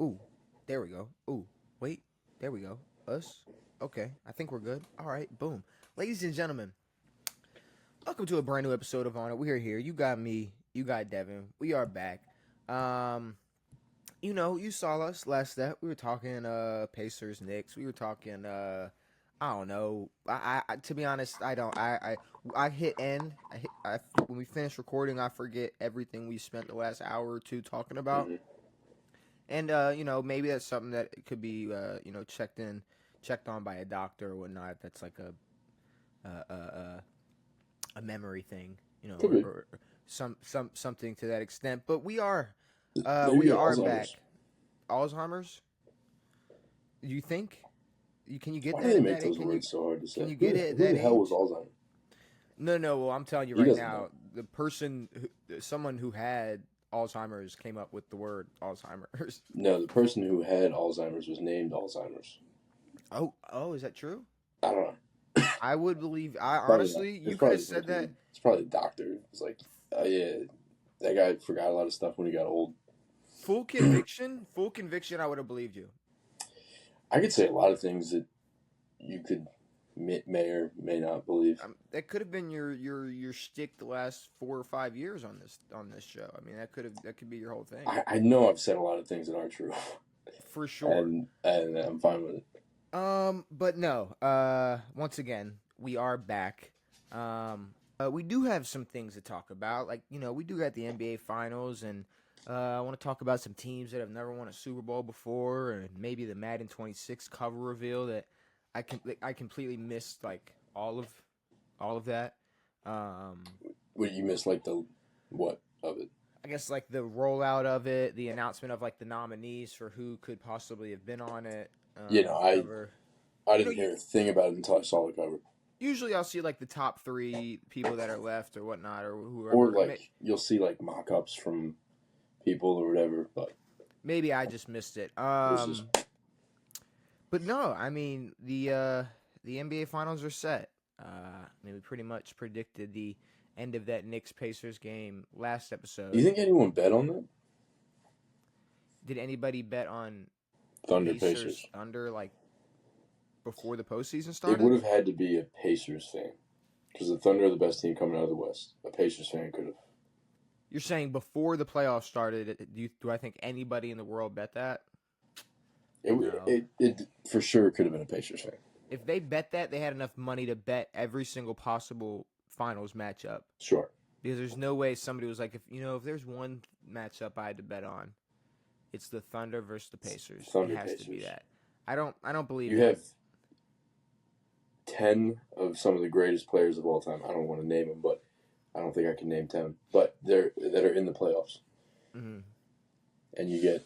Ooh, there we go. Ooh, wait, there we go. Us? Okay, I think we're good. All right, boom. Ladies and gentlemen, welcome to a brand new episode of On It. We are here. You got me. You got Devin. We are back. Um, you saw us last step. We were talking Pacers, Knicks. We were talking I don't know. To be honest, I don't. I hit end. When we finish recording, I forget everything we spent the last hour or two talking about. hmm And maybe that's something that could be checked on by a doctor or whatnot. That's like a memory thing, Could be. or something to that extent. But Maybe we get are back. Alzheimer's. Alzheimer's? You think? Can you get Why do that they at make that age? those words so hard to Can say? you get it at Who that the hell was age? Alzheimer's? No, no. Well, I'm telling you He right doesn't now, know. the person, someone who had Alzheimer's came up with the word Alzheimer's. No, the person who had Alzheimer's was named Alzheimer's. Oh, is that true? I don't know. I would believe. I Probably not. honestly, It's you could probably have said that. it's probably a doctor. It's like, oh yeah, that guy forgot a lot of stuff when he got old. Full conviction. Full conviction. I would have believed you. I could say a lot of things that you could may or may not believe. That could have been your shtick the last 4 or 5 years on this show. I mean, that could be your whole thing I know I've said a lot of things that aren't true, for sure. and I'm fine with it. But no. Once again, we are back. We do have some things to talk about. Like we do got the NBA Finals, and I want to talk about some teams that have never won a Super Bowl before, and maybe the Madden 26 cover reveal that I completely missed, like all of that. What you missed, like the what of it? I guess like the rollout of it, the announcement of like the nominees for who could possibly have been on it. Cover. I didn't hear a thing about it until I saw the cover. Usually I'll see like the top three people that are left or whatnot or whoever. Or like you'll see like mock-ups from people or whatever, but maybe I just missed it. just... But no, I mean the NBA Finals are set. We pretty much predicted the end of that Knicks Pacers game last episode. Do you think anyone bet on that? Did anybody bet on Thunder Pacers under like before the postseason started? It would have had to be a Pacers fan because the Thunder are the best team coming out of the West. A Pacers fan could have. You're saying before the playoffs started? Do I think anybody in the world bet that? It for sure could have been a Pacers fan. If they bet that, they had enough money to bet every single possible finals matchup. Sure. Because there's no way somebody was like, if there's one matchup I had to bet on, it's the Thunder versus the Pacers. Thunder it has Pacers. to be that. I don't believe you have 10 of some of the greatest players of all time. I don't want to name them, but I don't think I can name 10. But that are in the playoffs. Mm-hmm. And you get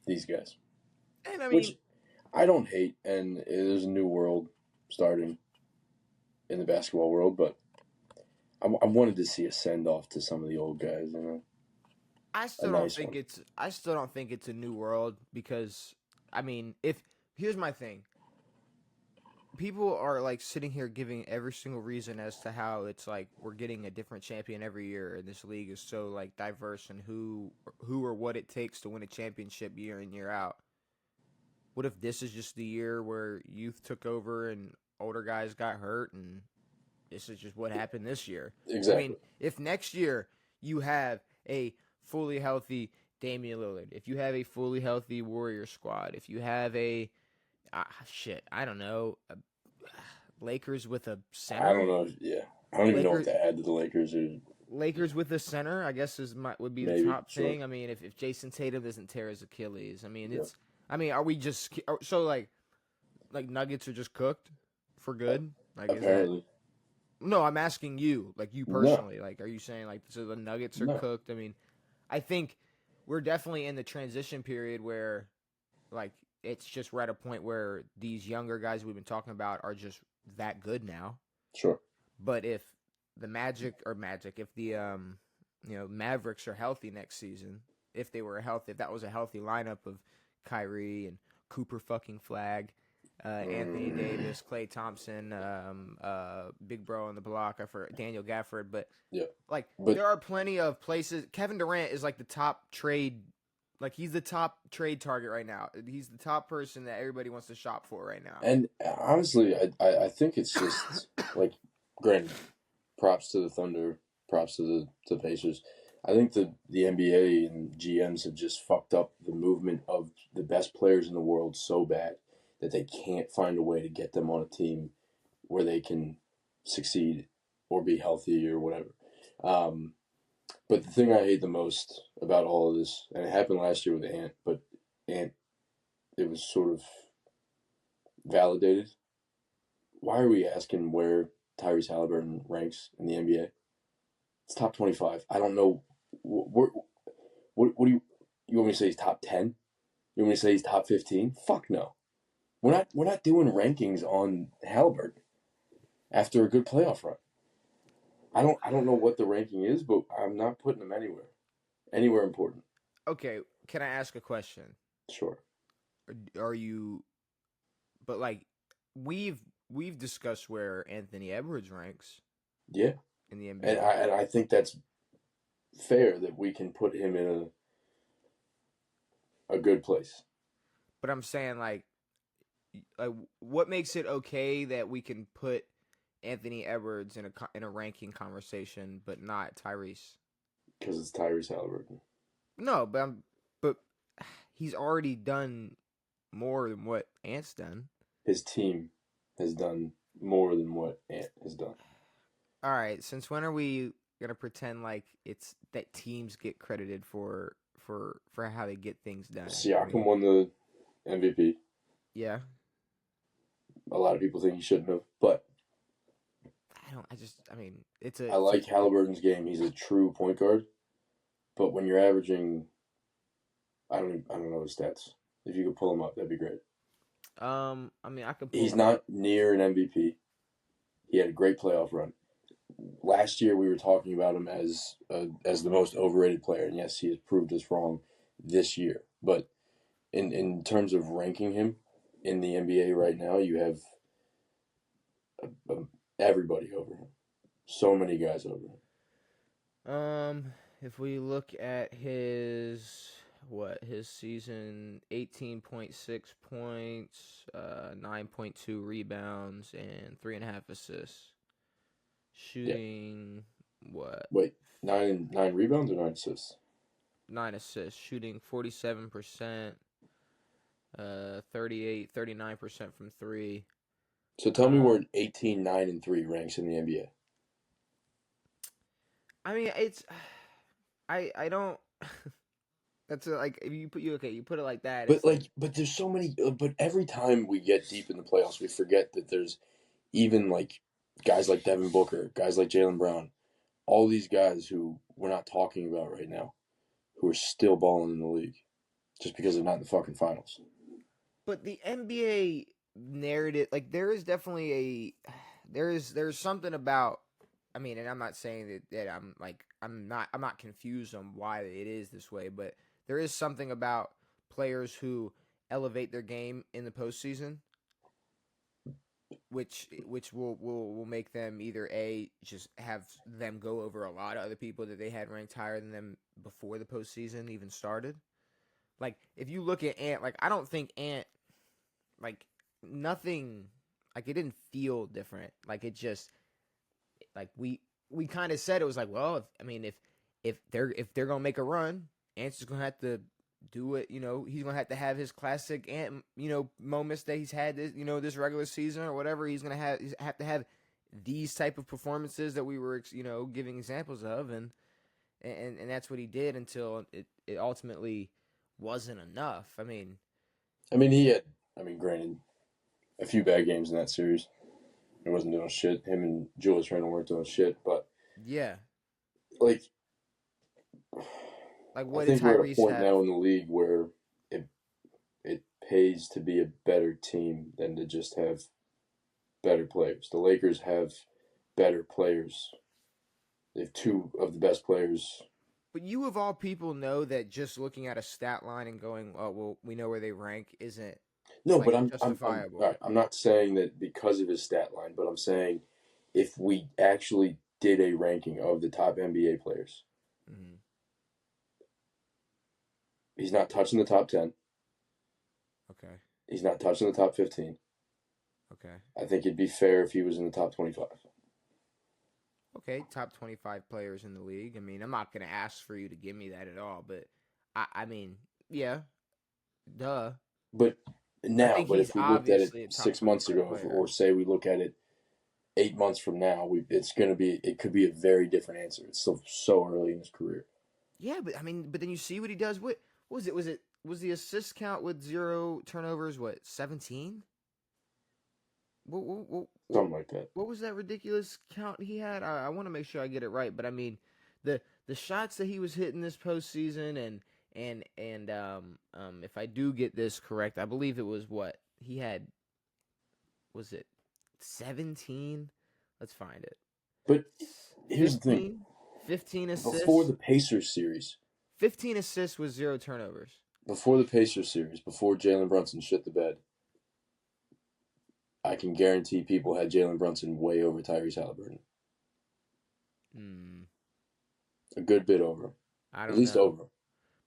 these guys. And I mean, which I don't hate, and there's a new world starting in the basketball world, but I wanted to see a send-off to some of the old guys, I still don't think it's a new world because here's my thing. People are like sitting here giving every single reason as to how it's like we're getting a different champion every year, and this league is so like diverse and who or what it takes to win a championship year in year out. What if this is just the year where youth took over and older guys got hurt, and this is just what happened this year? Exactly. I mean, if next year you have a fully healthy Damian Lillard, if you have a fully healthy Warrior squad, if you have I don't know, Lakers with a center. I don't know. Yeah, I don't even know what to add to the Lakers. Lakers with a center, I guess would be the top thing. I mean, if Jason Tatum doesn't tear his Achilles, I mean it's. I mean, are we just so like Nuggets are just cooked for good? Like apparently. No, I'm asking you, like you personally. No. Like, are you saying like so the Nuggets are cooked? I mean, I think we're definitely in the transition period where, like, it's just we're at a point where these younger guys we've been talking about are just that good now. Sure. But if the if the Mavericks are healthy next season, if that was a healthy lineup of Kyrie and Cooper fucking Flag, Anthony Davis, Klay Thompson, Big Bro on the block, I forgot Daniel Gafford, but yeah, there are plenty of places. Kevin Durant is like the top trade Like he's the top trade target right now. He's the top person that everybody wants to shop for right now. And honestly, I think it's just like, granted, props to the Thunder, props to the Pacers. I think the NBA and GMs have just fucked up the movement of the best players in the world so bad that they can't find a way to get them on a team where they can succeed or be healthy or whatever. But the thing I hate the most about all of this, and it happened last year with Ant, but Ant, it was sort of validated. Why are we asking where Tyrese Halliburton ranks in the NBA? It's top 25. I don't know. What do you want me to say? He's top 10? You want me to say he's top 15? Fuck no. We're not doing rankings on Halliburton after a good playoff run. I don't know what the ranking is, but I'm not putting him anywhere important. Okay, can I ask a question? Sure. Are you? But like, we've discussed where Anthony Edwards ranks. Yeah. In the NBA, and I think that's fair that we can put him in a good place. But I'm saying like what makes it okay that we can put Anthony Edwards in a ranking conversation, but not Tyrese? Because it's Tyrese Halliburton. No, but he's already done more than what Ant's done. His team has done more than what Ant has done. All right, since when are we gonna pretend like it's that teams get credited for how they get things done? Siakam won the MVP. Yeah. A lot of people think he shouldn't have, but it's I like Halliburton's game. He's a true point guard, but when you're averaging, I don't know his stats. If you could pull him up, that'd be great. I could. He's not near an MVP. He had a great playoff run. Last year we were talking about him as the most overrated player, and yes, he has proved us wrong this year. But in terms of ranking him in the NBA right now, you have everybody over him. So many guys over him. If we look at his season, 18.6 points, 9.2 rebounds, and 3.5 assists. Shooting what? Wait, nine rebounds or 9 assists? 9 assists. Shooting 47%, 39% from 3. So tell me where 18, 9, and 3 ranks in the NBA. I mean, it's I don't. That's like if you put it like that. But there's so many. But every time we get deep in the playoffs, we forget that there's even like guys like Devin Booker, guys like Jaylen Brown, all these guys who we're not talking about right now, who are still balling in the league, just because they're not in the fucking finals. But the NBA narrative, like there's something about. I mean, and I'm not saying that I'm not confused on why it is this way, but there is something about players who elevate their game in the postseason, which will make them either just have them go over a lot of other people that they had ranked higher than them before the postseason even started. Like if you look at Ant, like I don't think Ant, like nothing, like it didn't feel different. Like it just. Like we kind of said it was like, well, if they're gonna make a run, Ant's just gonna have to do it. He's gonna have his classic Ant moments that he's had this regular season or whatever. He's gonna have to have these type of performances that we were giving examples of, and that's what he did until it ultimately wasn't enough. He had granted a few bad games in that series. He wasn't doing shit. Him and Julius Randle weren't doing shit, but yeah, like what I think did we're at a Tyrese point have? now in the league where it pays to be a better team than to just have better players. The Lakers have better players. They have two of the best players. But you of all people know that just looking at a stat line and going, oh well, we know where they rank isn't. No, but justifiable. I'm not saying that because of his stat line, but I'm saying if we actually did a ranking of the top NBA players, He's not touching the top 10. Okay. He's not touching the top 15. Okay. I think it'd be fair if he was in the top 25. Okay, top 25 players in the league. I mean, I'm not going to ask for you to give me that at all, but I mean, yeah, duh. But I now, think but he's if we looked at it obviously a top 6 months 25 ago, player. or say we look at it 8 months from now, it could be a very different answer. It's still so early in his career. Yeah, but I mean, but then you see what he does. What was it? Was the assist count with 0 turnovers? What 17? Something like that. What was that ridiculous count he had? I want to make sure I get it right, but I mean, the shots that he was hitting this postseason, and if I do get this correct, I believe it was what he had. Was it 17? Let's find it. But here's the thing. 15 assists. Before the Pacers series. 15 assists with 0 turnovers. Before the Pacers series, before Jalen Brunson shit the bed, I can guarantee people had Jalen Brunson way over Tyrese Halliburton. A good bit over. I don't At least know. over.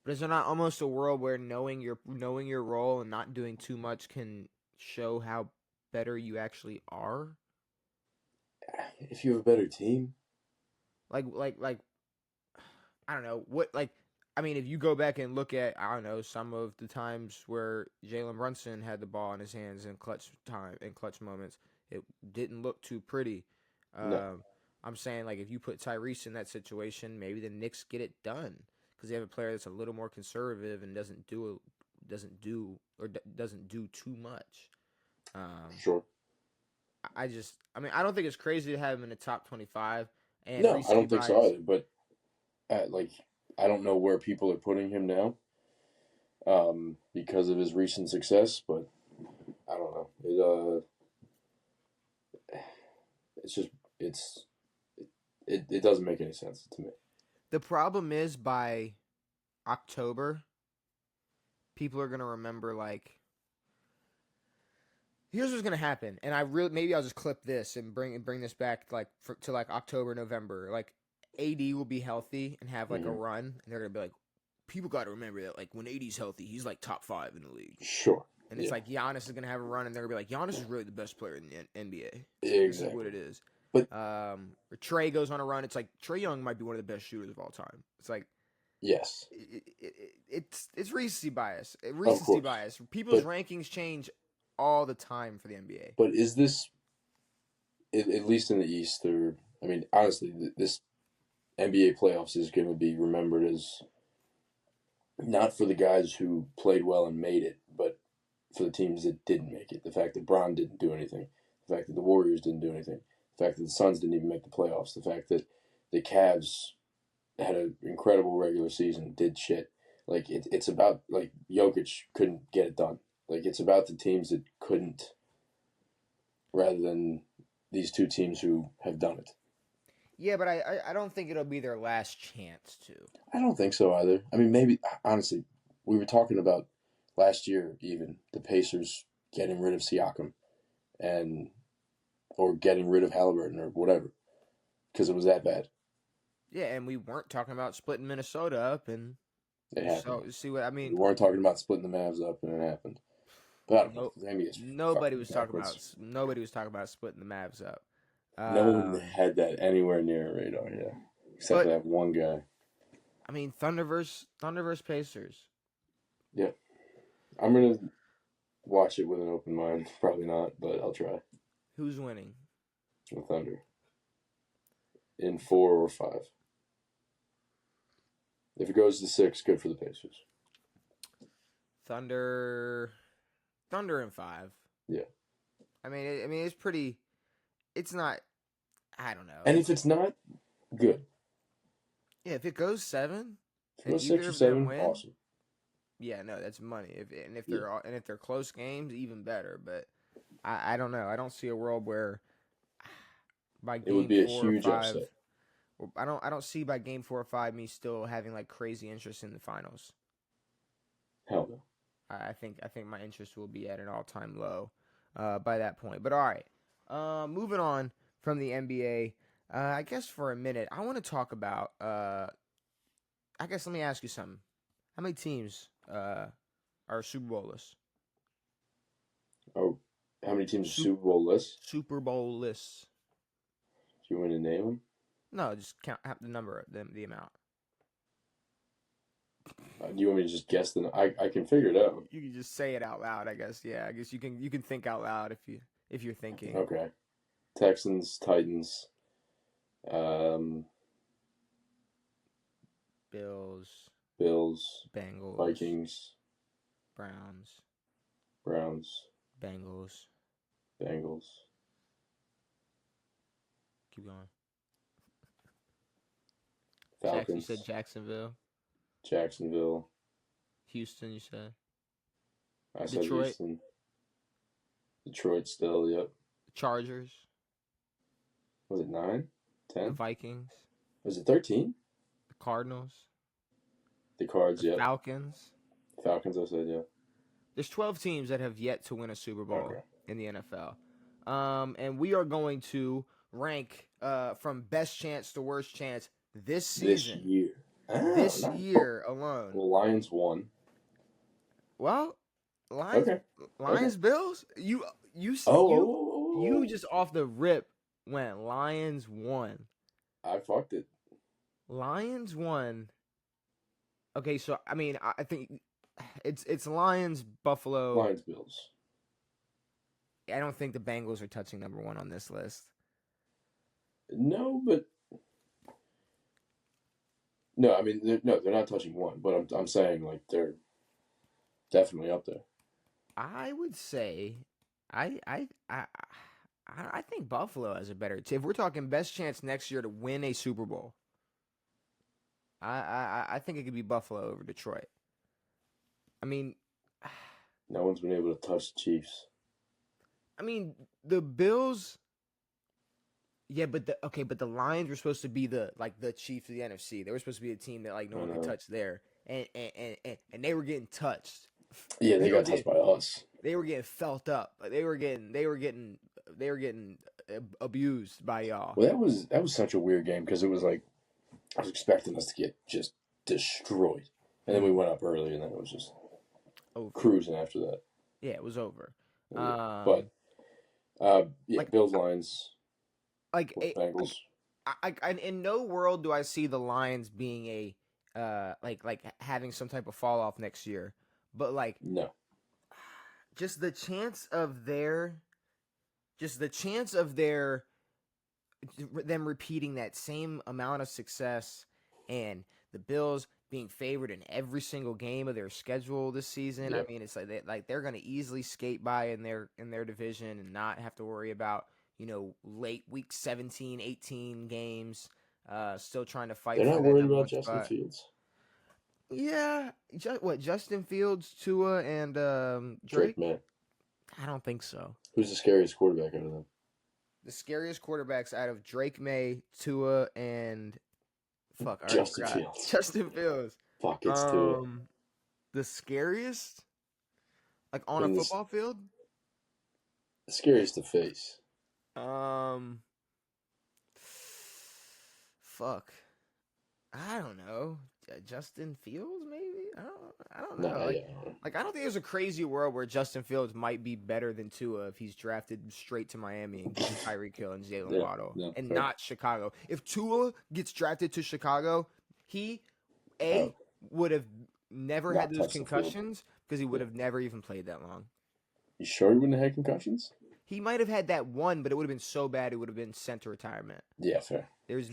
But is there not almost a world where knowing your role and not doing too much can show how better you actually are? If you have a better team. Like I don't know what I mean, if you go back and look at, I don't know, some of the times where Jalen Brunson had the ball in his hands in clutch moments, it didn't look too pretty. No. I'm saying, like, if you put Tyrese in that situation, maybe the Knicks get it done because they have a player that's a little more conservative and doesn't do too much. Sure. I mean, I don't think it's crazy to have him in the top 25. And No, I don't think so either. But I don't know where people are putting him now because of his recent success. But I don't know. It doesn't make any sense to me. The problem is by October, people are gonna remember like. Here's what's gonna happen, and maybe I'll just clip this and bring this back to October, November. Like AD will be healthy and have like a run, and they're gonna be like, people got to remember that like when AD's healthy, he's like top 5 in the league. Sure. And it's like Giannis is gonna have a run, and they're gonna be like, Giannis is really the best player in the NBA. Exactly. This is what it is. But or Trae goes on a run. It's like Trae Young might be one of the best shooters of all time. It's like, yes, it's recency bias. Recency bias. People's rankings change all the time for the NBA. But is this, at least in the East, or I mean, honestly, this NBA playoffs is going to be remembered as not for the guys who played well and made it, but for the teams that didn't make it. The fact that Bron didn't do anything, the fact that the Warriors didn't do anything, the fact that the Suns didn't even make the playoffs, the fact that the Cavs had an incredible regular season, did shit. Like it's about like Jokic couldn't get it done. Like it's about the teams that couldn't, rather than these two teams who have done it. Yeah, but I don't think it'll be their last chance to. I don't think so either. I mean, maybe honestly, we were talking about last year even the Pacers getting rid of Siakam, or getting rid of Halliburton or whatever, because it was that bad. Yeah, and we weren't talking about splitting Minnesota up, and it happened. So see what I mean? We weren't talking about splitting the Mavs up, and it happened. But I don't know. Nobody was talking about splitting the Mavs up. No one had that anywhere near a radar, yeah, except for that one guy. I mean, Thunder versus Pacers. Yeah, I'm gonna watch it with an open mind. Probably not, but I'll try. Who's winning? The Thunder. In 4 or 5. If it goes to 6, good for the Pacers. Thunder in 5. Yeah. I mean, it's pretty. It's not. I don't know. And if it's not, good. Yeah, if it goes 7, if it goes 6 or 7, win, awesome. Yeah, no, that's money. If they're close games, even better. But I don't know. I don't see a world where by game it would be 4 a huge or 5, upset. I don't see by game 4 or 5 me still having like crazy interest in the finals. Hell no. I think my interest will be at an all-time low by that point. But all right, moving on from the NBA. I guess for a minute, I want to talk about. I guess let me ask you something. How many teams are Super Bowl lists. Oh, how many teams are Super Bowl lists? Super Bowl lists. Do you want to name them? No, just have the number, the amount. Do you want me to just guess them? I can figure it out. You can just say it out loud, I guess. Yeah, I guess you can think out loud if you're thinking. Okay. Texans, Titans, Bills, Bengals, Bengals, Vikings, Browns, Bengals. Keep going. Falcons. You said Jacksonville. Houston, you said. I said Detroit. Houston. Detroit still, yep. Chargers. Was it 9? 10? The Vikings. Was it 13? The Cardinals. The Cards, The yeah. Falcons. Falcons, I said, yeah. There's 12 teams that have yet to win a Super Bowl in the NFL. And we are going to rank from best chance to worst chance this season. This year alone. Well, Lions won. Well, Lions, Bills. You just off the rip went Lions won. I fucked it. Lions won. Okay, so I mean, I think it's Lions, Buffalo, Lions, Bills. I don't think the Bengals are touching number 1 on this list. No, but no, I mean, they're not touching 1. But I'm saying like they're definitely up there. I would say, I think Buffalo has a better. If we're talking best chance next year to win a Super Bowl, I think it could be Buffalo over Detroit. I mean, no one's been able to touch the Chiefs. I mean, the Bills. Yeah, but the Lions were supposed to be the Chiefs of the NFC. They were supposed to be a team that no one could touch there, and they were getting touched. Yeah, they got touched by us. They were getting felt up. They were getting abused by y'all. Well, that was such a weird game because it was like I was expecting us to get just destroyed, and then we went up early, and then it was just cruising after that. Yeah, it was over. But Bills, Lions, Bengals. I in no world do I see the Lions being a having some type of fall off next year, but no, just the chance of them repeating that same amount of success, and the Bills being favored in every single game of their schedule this season. Yep. I mean, it's they're going to easily skate by in their division and not have to worry about late week 17, 18 games. Still trying to fight. They're not worried about Justin Fields. Yeah, Justin Fields, Tua, and Drake? Man. I don't think so. Who's the scariest quarterback out of them? The scariest quarterbacks out of Drake May, Tua, and Justin Fields. Justin Fields. Fuck, it's Tua. The scariest? On a football field? The scariest to face. Fuck. I don't know. Justin Fields, maybe? I don't know. I don't think there's a crazy world where Justin Fields might be better than Tua if he's drafted straight to Miami and gets Tyreek Hill and Jalen Waddle and not Chicago. If Tua gets drafted to Chicago, he would have never had those concussions because he would have never even played that long. You sure he wouldn't have had concussions? He might have had that one, but it would have been so bad it would have been sent to retirement. Yeah, fair. There's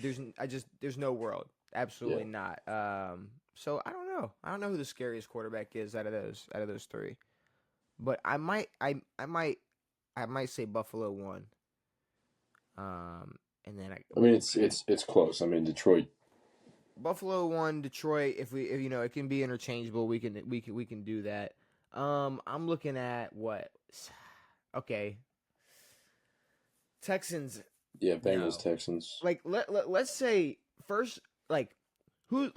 no world. Absolutely not. So I don't know. I don't know who the scariest quarterback is out of those three. But I might say Buffalo won. And then it's close. I mean, Detroit. Buffalo won. Detroit. If it can be interchangeable, we can do that. I'm looking at what? Okay. Texans. Yeah, Bengals, Texans. Let's say first, who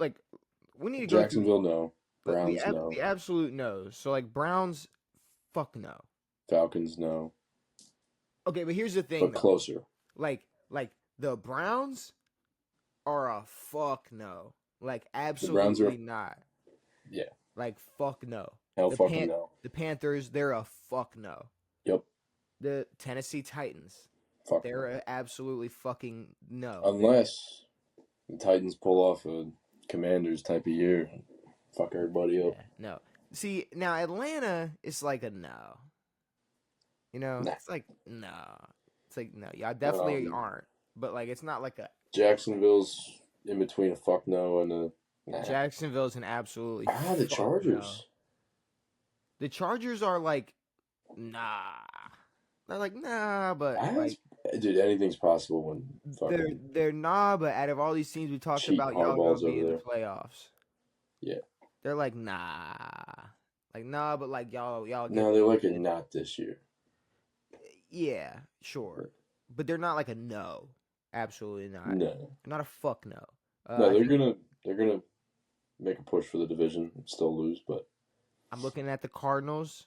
we need to go Jacksonville, no. Browns, no. The absolute no. So Browns, fuck no. Falcons, no. Okay, but here's the thing. But closer. The Browns are a fuck no. Absolutely not. Yeah. Like fuck no. Hell The fucking no. The Panthers, they're a fuck no. Yep. The Tennessee Titans, Fuck they're no. a absolutely fucking no. Unless the Titans pull off a Commanders type of year and fuck everybody up. Yeah, no. See, now Atlanta is like a no. You know, Nah. it's like no. It's like no. Y'all definitely Um, aren't. But like, it's not like a Jacksonville's in between a fuck no and a nah. Jacksonville's an absolutely The fuck no. Chargers. The Chargers are like nah. They're like nah, but like Dude, anything's possible when fucking they're nah. But out of all these teams we talked cheating about, y'all gonna hardballs be over in the there. playoffs. Yeah. They're like nah, like nah, but like y'all. No, they're like a not this year. Yeah, sure, but they're not like a no. Absolutely not. No. They're not a fuck no. No, they're gonna make a push for the division and still lose, but I'm looking at the Cardinals.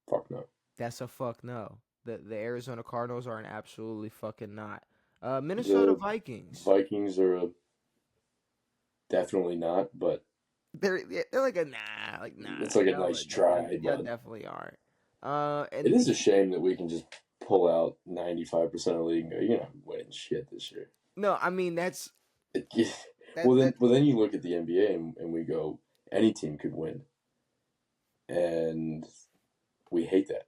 fuck no. That's a fuck no. The Arizona Cardinals are an absolutely fucking not. Minnesota The Vikings. Vikings are definitely not, but They're like a nah, like nah. it's like a y'all- nice try, Y'all but definitely aren't. And it is a shame that we can just pull out 95% of the league and go, you're not winning shit this year. no, I mean that's Well, then you look at the NBA and we go, any team could win, and we hate that.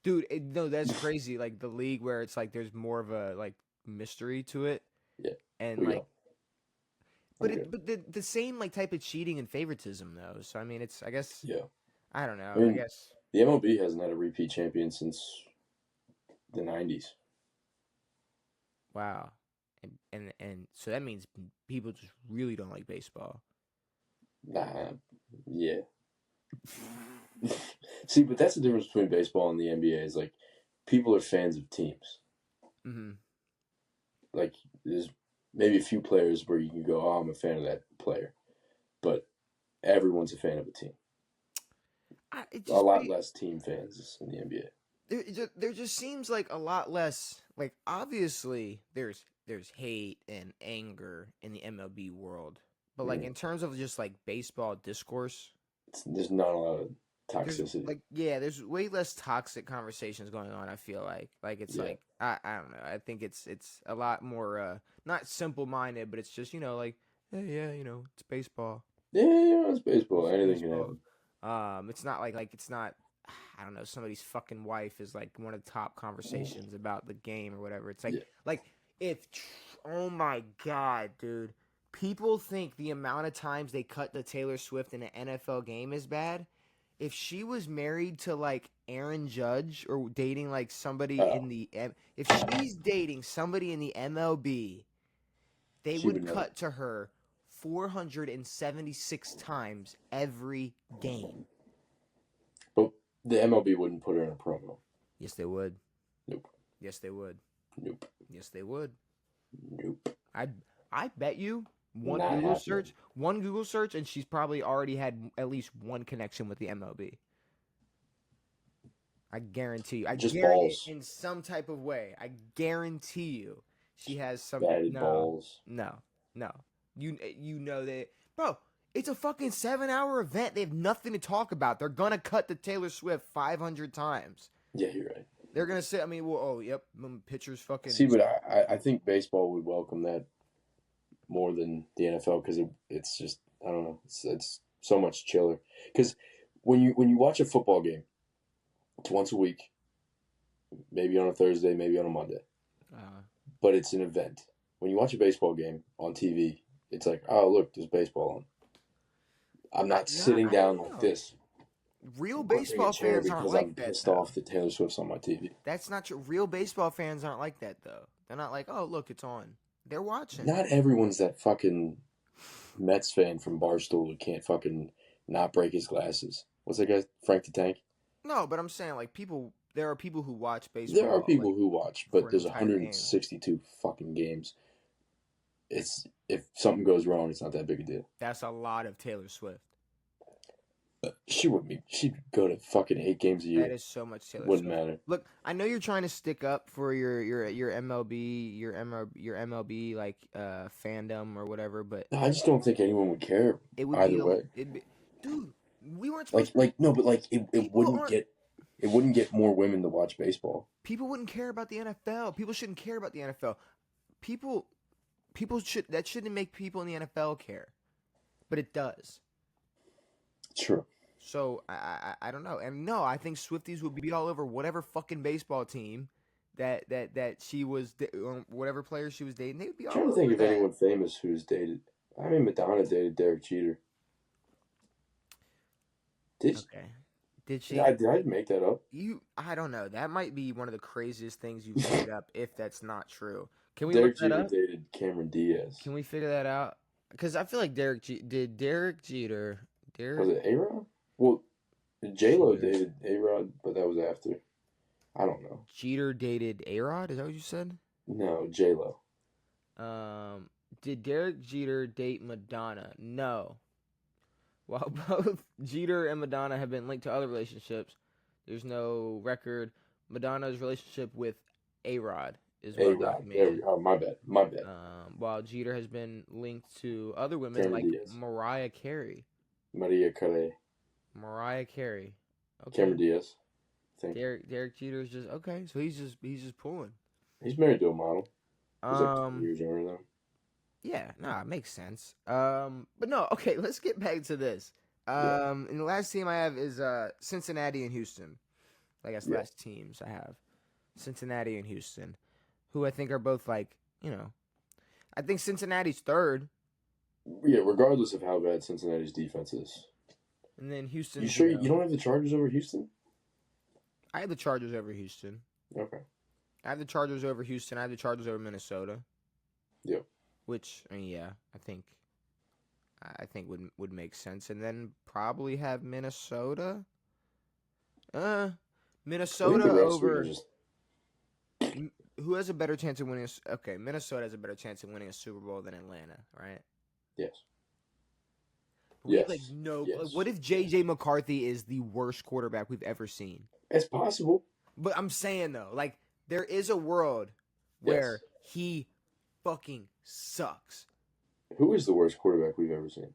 dude. No, that's crazy. Like the league where it's like there's more of a like mystery to it. Yeah, and we like, go. but Okay. the same like type of cheating and favoritism though. So I mean, it's I guess Yeah, I don't know. I mean, I guess the MLB hasn't had a repeat champion since the 90s. wow. And so that means people just really don't like baseball. Nah, yeah. See, but that's the difference between baseball and the NBA. Is like people are fans of teams. Mm-hmm. Like there's maybe a few players where you can go, "Oh, I'm a fan of that player," but everyone's a fan of a team. A lot less team fans in the NBA. There just seems like a lot less. Like obviously, there's hate and anger in the MLB world, but like in terms of just like baseball discourse, There's not a lot of there's toxicity. like there's way less toxic conversations going on. I feel like it's like I don't know. I think it's a lot more not simple minded, but it's just like hey, yeah, it's baseball. Yeah, it's baseball. Anything can happen. It's not like it's not. I don't know. Somebody's fucking wife is like one of the top conversations about the game or whatever. It's like if oh my god, dude, people think the amount of times they cut the Taylor Swift in an NFL game is bad. If she was married to like Aaron Judge or dating like somebody in the if she's dating somebody in the MLB, they would cut to her 476 times every game. But the MLB wouldn't put her in a promo. Yes, they would. Nope. Yes, they would. Nope. Yes, they would. Nope. I bet you one Not Google search, and she's probably already had at least one connection with the MLB. I guarantee you. Just guarantee balls. in some type of way. I guarantee you, she has some batted balls. No. You know that, bro. It's a fucking 7-hour event. They have nothing to talk about. They're gonna cut to Taylor Swift 500 times. Yeah, you're right. They're gonna say, I mean, well, oh, yep, pitchers fucking. See, but I think baseball would welcome that more than the NFL because it's just I don't know. It's so much chiller. Because when you watch a football game, it's once a week, maybe on a Thursday, maybe on a Monday, but it's an event. When you watch a baseball game on TV, it's like, oh look, there's baseball on. I'm not sitting down like this. Real baseball fans aren't like that. I'm pissed off that Taylor Swift's on my TV. That's not true. Real baseball fans aren't like that, though. They're not like, oh, look, it's on. They're watching. Not everyone's that fucking Mets fan from Barstool who can't fucking not break his glasses. What's that guy? Frank the Tank? No, but I'm saying, like, there are people who watch baseball. There are people who watch, but there's 162 game. fucking games. If something goes wrong, it's not that big a deal. That's a lot of Taylor Swift. She wouldn't be. She'd go to fucking 8 games a year. That is so much Taylor Wouldn't Swift. matter. Look, I know you're trying to stick up for your MLB, your MLB like fandom or whatever, but No, I just don't think anyone would care it would either way. dude, We weren't supposed to. Like no, but like it People aren't. it wouldn't get more women to watch baseball. People wouldn't care about the NFL. People shouldn't care about the NFL. People shouldn't make people in the NFL care, but it does. True. So I don't know, and no, I think Swifties would be all over whatever fucking baseball team that she was whatever player she was dating. They would be all I'm trying to over think of that. anyone famous who's dated. I mean, Madonna dated Derek Jeter. Did she? Did I make that up? I don't know. That might be one of the craziest things you've made up if that's not true. Can we Derek look that Jeter up? dated Cameron Diaz. Can we figure that out? Because I feel like Derek Jeter. Was it A-Rod? Well, J-Lo dated A-Rod, but that was after. I don't know. Jeter dated A-Rod? Is that what you said? No, J-Lo. Did Derek Jeter date Madonna? No. While both Jeter and Madonna have been linked to other relationships, there's no record. Madonna's relationship with A-Rod is well documented. Oh, my bad. While Jeter has been linked to other women Cameron like Diaz. Mariah Carey. Mariah Carey. Okay. Cameron Diaz. I think. Derek Jeter is just okay. So he's just pulling. He's married to a model. He's like 2 years younger than him. Yeah, it makes sense. But no, okay, let's get back to this. And the last team I have is Cincinnati and Houston. I guess last teams I have. Cincinnati and Houston, who I think are both I think Cincinnati's third. Yeah, regardless of how bad Cincinnati's defense is. And then Houston. You sure you don't have the Chargers over Houston? I have the Chargers over Houston. Okay. I have the Chargers over Houston. I have the Chargers over Minnesota. Yep. Which, I mean, yeah, I think would make sense, and then probably have Minnesota. Minnesota over. Who has a better chance of winning? Okay, Minnesota has a better chance of winning a Super Bowl than Atlanta, right? Yes. Yes. What if J.J. McCarthy is the worst quarterback we've ever seen? It's possible. But I'm saying though, there is a world where he fucking sucks. Who is the worst quarterback we've ever seen?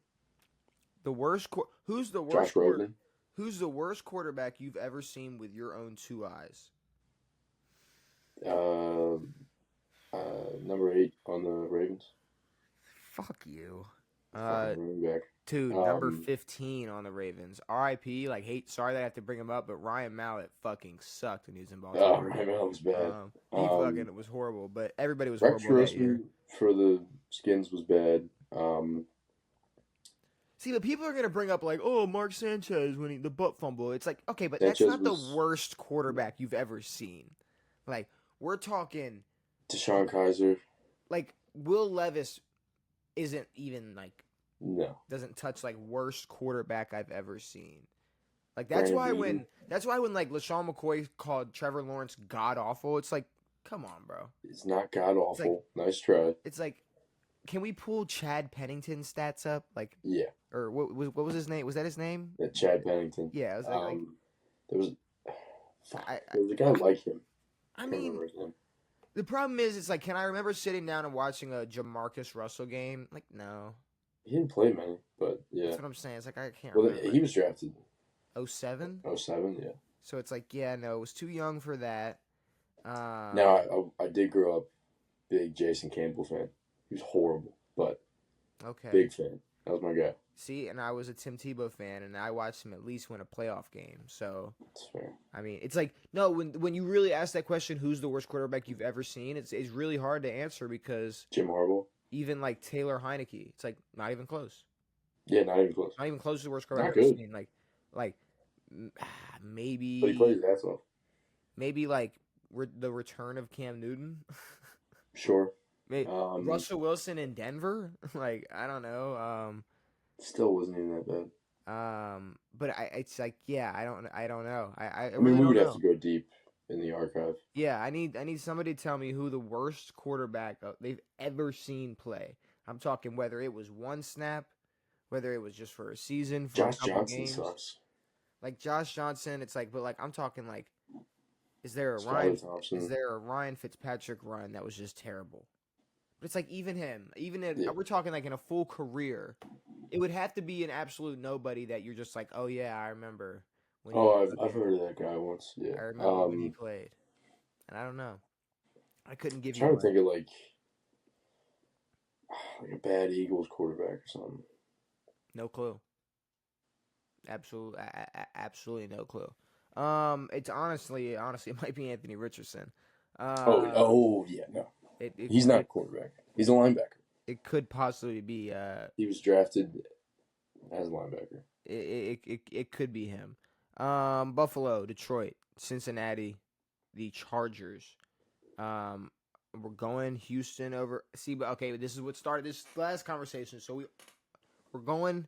Who's the worst? Josh Rosen. Who's the worst quarterback you've ever seen with your own two eyes? Number 8 on the Ravens. Fuck you. Running back. Dude, number 15 on the Ravens. R.I.P. Sorry that I have to bring him up, but Ryan Mallett fucking sucked when he was in Baltimore. Oh, Ryan Mallett was bad. It was horrible, but everybody was Rex horrible that year. Grossman for the Skins was bad. See, but people are going to bring up Mark Sanchez winning the butt fumble. It's okay, but Sanchez that's not the worst quarterback you've ever seen. We're talking Deshaun Kaiser. Will Levis isn't even no. Doesn't touch worst quarterback I've ever seen. That's why when LaShawn McCoy called Trevor Lawrence god awful, it's come on, bro. It's not god awful. Nice try. It's can we pull Chad Pennington's stats up? Yeah. Or what was his name? Was that his name? Yeah, Chad Pennington. Yeah, it was there was a guy like him. I mean, the problem is, can I remember sitting down and watching a Jamarcus Russell game? No. He didn't play many, but yeah. That's what I'm saying. It's I can't remember. He was drafted. 07? 07, yeah. So it's it was too young for that. Now, I did grow up big Jason Campbell fan. He was horrible, but big fan. That was my guy. See, and I was a Tim Tebow fan, and I watched him at least win a playoff game. So that's fair. I mean, it's no, when you really ask that question, who's the worst quarterback you've ever seen? It's really hard to answer because Jim Harbaugh. Even Taylor Heineke, it's not even close. Yeah, not even close. Not even close to the worst quarterback I've ever seen. Maybe. But he plays his ass off. Maybe the return of Cam Newton. Sure. Maybe Russell Wilson in Denver. I don't know. Still wasn't even that bad. But it's I don't know. I mean, we would have to go deep in the archive. Yeah, I need somebody to tell me who the worst quarterback they've ever seen play. I'm talking whether it was one snap, whether it was just for a season, for Josh a couple Johnson games. Sucks. Josh Johnson, it's but I'm talking is there a Skylar Ryan Thompson. Is there a Ryan Fitzpatrick run that was just terrible? But it's like even him, Yeah. we're talking like in a full career, it would have to be an absolute nobody that you're just like, oh yeah, I remember when he Oh, I've fucking, heard of that guy once. Yeah. I remember when he played, and I don't know, I couldn't give you Trying to one. think of like a bad Eagles quarterback or something. No clue. Absolutely no clue. It's honestly, it might be Anthony Richardson. Um, Oh yeah, no. it it He's not a could quarterback. He's a linebacker. it could possibly be He was drafted as a linebacker. it could be him. Buffalo, Detroit, Cincinnati, the Chargers. Um, we're going Houston over. See, but okay, this is what started this last conversation. So we're going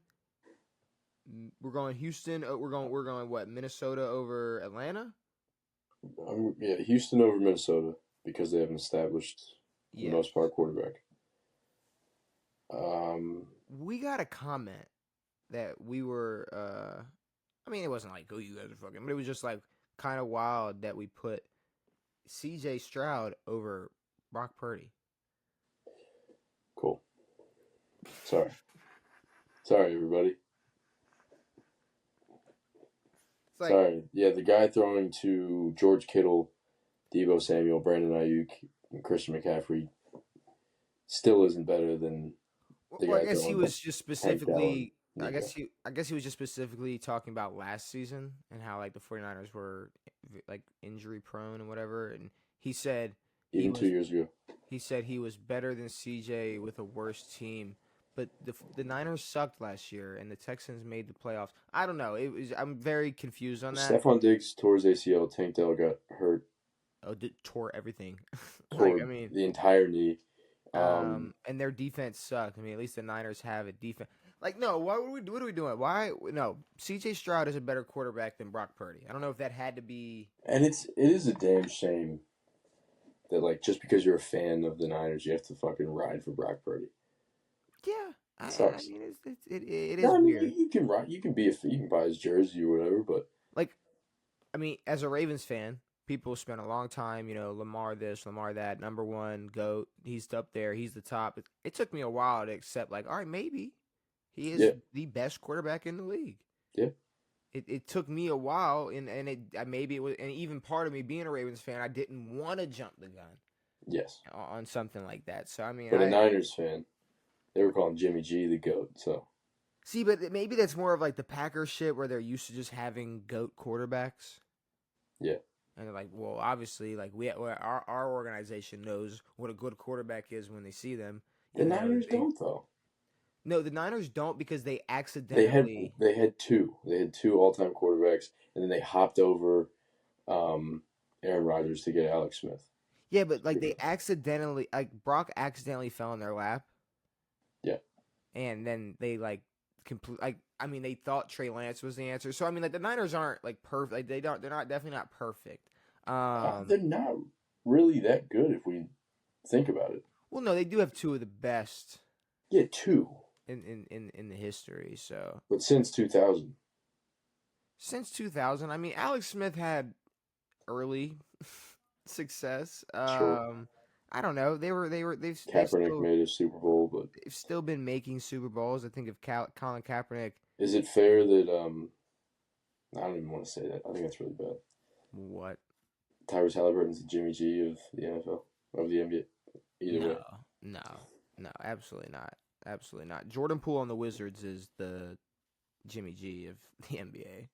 Houston. We're going what? Minnesota over Atlanta. Yeah, Houston over Minnesota because they have an established, for the Yes. most part, quarterback. We got a comment that we were. I mean, it wasn't like, "Oh, you guys are fucking," but it was just like kind of wild that we put C.J. Stroud over Brock Purdy. Cool. Sorry, everybody. It's like, Sorry. Yeah, the guy throwing to George Kittle, Deebo Samuel, Brandon Ayuk, and Christian McCaffrey still isn't better than the well, I guy guess he throwing was just Tank Dell specifically. and Nico. I guess he was just specifically talking about last season and how like the 49ers were like injury prone and whatever. And he said he Even 2 was years ago. he said he was better than CJ with a worse team. But the Niners sucked last year, and the Texans made the playoffs. I don't know. I'm very confused on that. Stephon Diggs tore his ACL. Tank Dell got hurt, Oh, tore everything. Like, I tore mean, the entire knee. and their defense sucked. I mean, at least the Niners have a defense. Like, no, what are we doing? Why? No, C.J. Stroud is a better quarterback than Brock Purdy. I don't know if that had to be. And it is a damn shame that like just because you're a fan of the Niners, you have to fucking ride for Brock Purdy. Yeah, It I sucks. mean, it is No, I mean weird. you can ride, you can buy his jersey or whatever, but Like, I mean, as a Ravens fan, people spent a long time, Lamar this, Lamar that, number one, GOAT. He's up there. He's the top. It took me a while to accept, like, all right, maybe he is yeah, the best quarterback in the league. yeah, It took me a while, and maybe it was, and even part of me being a Ravens fan, I didn't want to jump the gun yes. on something like that. So I mean, But a Niners fan, they were calling Jimmy G the GOAT. So see, but maybe that's more of like the Packers shit where they're used to just having GOAT quarterbacks. yeah, And they're like, well, obviously, like our organization knows what a good quarterback is when they see them. the Niners don't though. No, the Niners don't because they They accidentally. had two. They had two all-time quarterbacks, and then they hopped over Aaron Rodgers to get Alex Smith. Yeah, but like they accidentally, like Brock accidentally fell in their lap. Yeah. And then they like complete. Like I mean, they thought Trey Lance was the answer. So I mean, like the Niners aren't like perfect. Like they don't. They're not definitely not perfect. They're not really that good if we think about it. Well, no, they do have two of the best Yeah, two. in the history. So But since 2000. since 2000, I mean, Alex Smith had early success. Sure. I don't know. They've Kaepernick made a Super Bowl, but they've still been making Super Bowls. I think of Colin Kaepernick. is it fair that I don't even want to say that. I think that's really bad. What? Tyrese Halliburton's the Jimmy G of the NFL, of the NBA. Either way. No, absolutely not. Absolutely not. Jordan Poole on the Wizards is the Jimmy G of the NBA.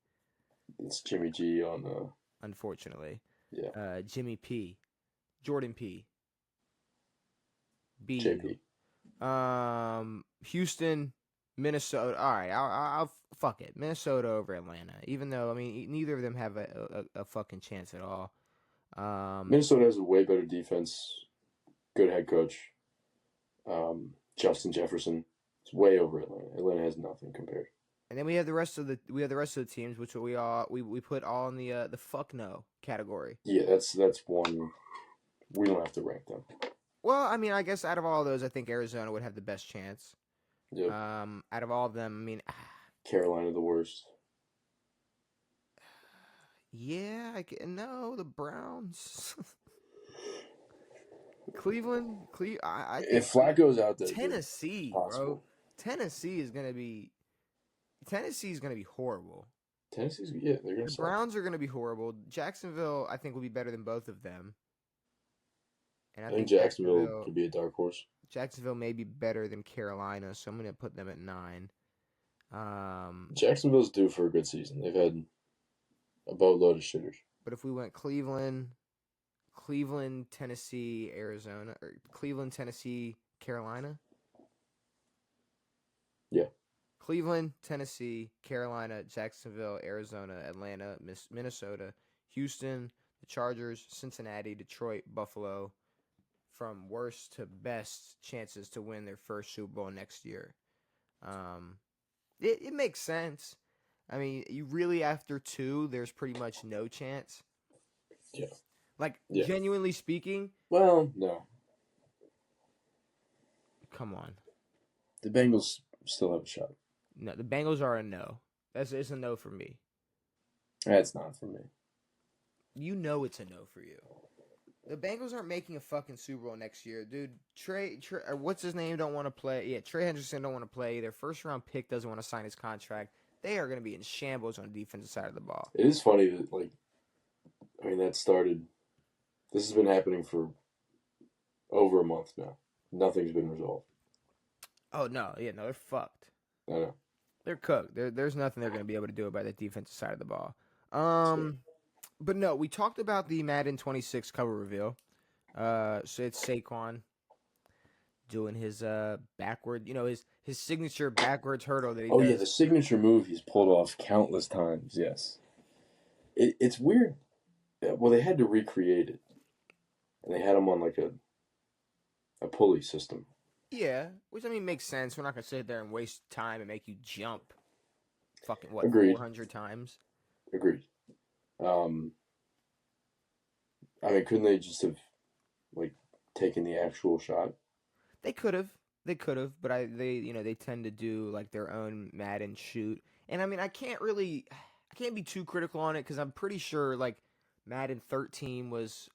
It's Jimmy G on Unfortunately. yeah. Jimmy P. Jordan P. B. JP. Houston, Minnesota. All right, I'll fuck it. Minnesota over Atlanta. Even though I mean neither of them have a fucking chance at all. Minnesota has a way better defense, good head coach. Justin Jefferson. It's way over Atlanta. Atlanta has nothing compared. And then we have the rest of the teams, which we put all in the fuck no category. Yeah, that's one. We don't have to rank them. Well, I mean, I guess out of all those, I think Arizona would have the best chance. Yep. Out of all of them, I mean, Carolina the worst. Yeah, no, the Browns. I think If Flacco's out there, dude, Tennessee, bro. possible. Tennessee is gonna be horrible. Tennessee's they're gonna The suck. Browns are gonna be horrible. Jacksonville, I think, will be better than both of them. And I think Jacksonville could be a dark horse. Jacksonville may be better than Carolina, so I'm gonna put them at 9. Jacksonville's due for a good season. They've had a boatload of shitters. But if we went Cleveland, Tennessee, Arizona, or Cleveland, Tennessee, Carolina. Yeah. Cleveland, Tennessee, Carolina, Jacksonville, Arizona, Atlanta, Minnesota, Houston, the Chargers, Cincinnati, Detroit, Buffalo, from worst to best chances to win their first Super Bowl next year. It makes sense. I mean, you really, after 2, there's pretty much no chance. Yeah. Genuinely speaking. Well, no. Come on. The Bengals still have a shot. No, the Bengals are a no. It's a no for me. That's not for me. You know it's a no for you. The Bengals aren't making a fucking Super Bowl next year, dude. Trae what's his name? Don't want to play. Yeah, Trae Henderson don't want to play. Their first round pick doesn't want to sign his contract. They are going to be in shambles on the defensive side of the ball. It is funny that that started. This has been happening for over a month now. Nothing's been resolved. Oh no, they're fucked. I know. They're cooked. There's nothing they're going to be able to do about the defensive side of the ball. But no, we talked about the Madden 26 cover reveal. So it's Saquon doing his backward, his signature backwards hurdle that he does. Oh yeah, the signature move he's pulled off countless times. Yes, it's weird. Well, they had to recreate it, and they had him on like a pulley system. Yeah, which I mean makes sense. We're not gonna sit there and waste time and make you jump. Fucking what? Agreed. 400 times. Agreed. I mean, couldn't they just have taken the actual shot? They could have, but they tend to do like their own Madden shoot, and I mean I can't be too critical on it because I'm pretty sure like Madden 13 was,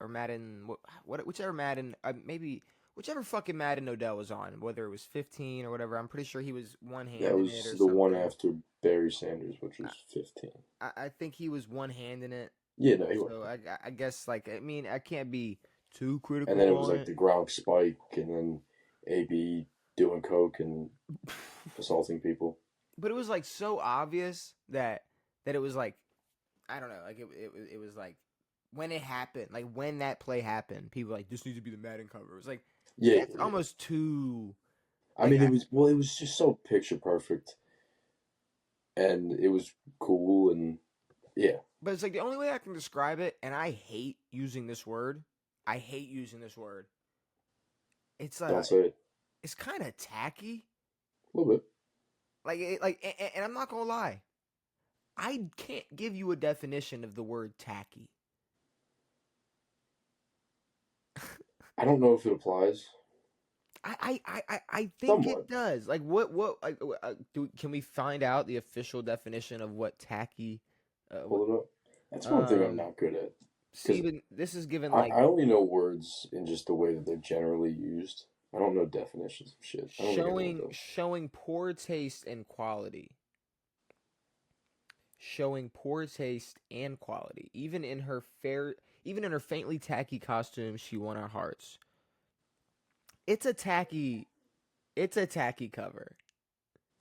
or Madden whichever Madden whichever fucking Madden Odell was on, whether it was 15 or whatever. I'm pretty sure he was one-handed. That was the one after Barry Sanders, which was 15. I think he was one-handing it. Yeah, no, he was. So I guess I can't be too critical. And then it was like the Gronk spike, and then AB doing coke and assaulting people. But it was like so obvious that it was like, I don't know, like it was like when it happened, like when that play happened, people were like, this needs to be the Madden cover. It was like, it's almost too. I mean, it was just so picture perfect, and it was cool, and yeah. But it's like the only way I can describe it, and I hate using this word. It's like, don't say it. It's kind of tacky. A little bit. And I'm not gonna lie, I can't give you a definition of the word tacky. I don't know if it applies. I think Somewhat. It does. Like can we find out the official definition of what tacky? Pull it up. That's one thing I'm not good at. Steven, this is given I only know words in just the way that they're generally used. I don't know definitions of shit. Showing poor taste and quality. Showing poor taste and quality. Even in her faintly tacky costume, she won our hearts. It's a tacky cover.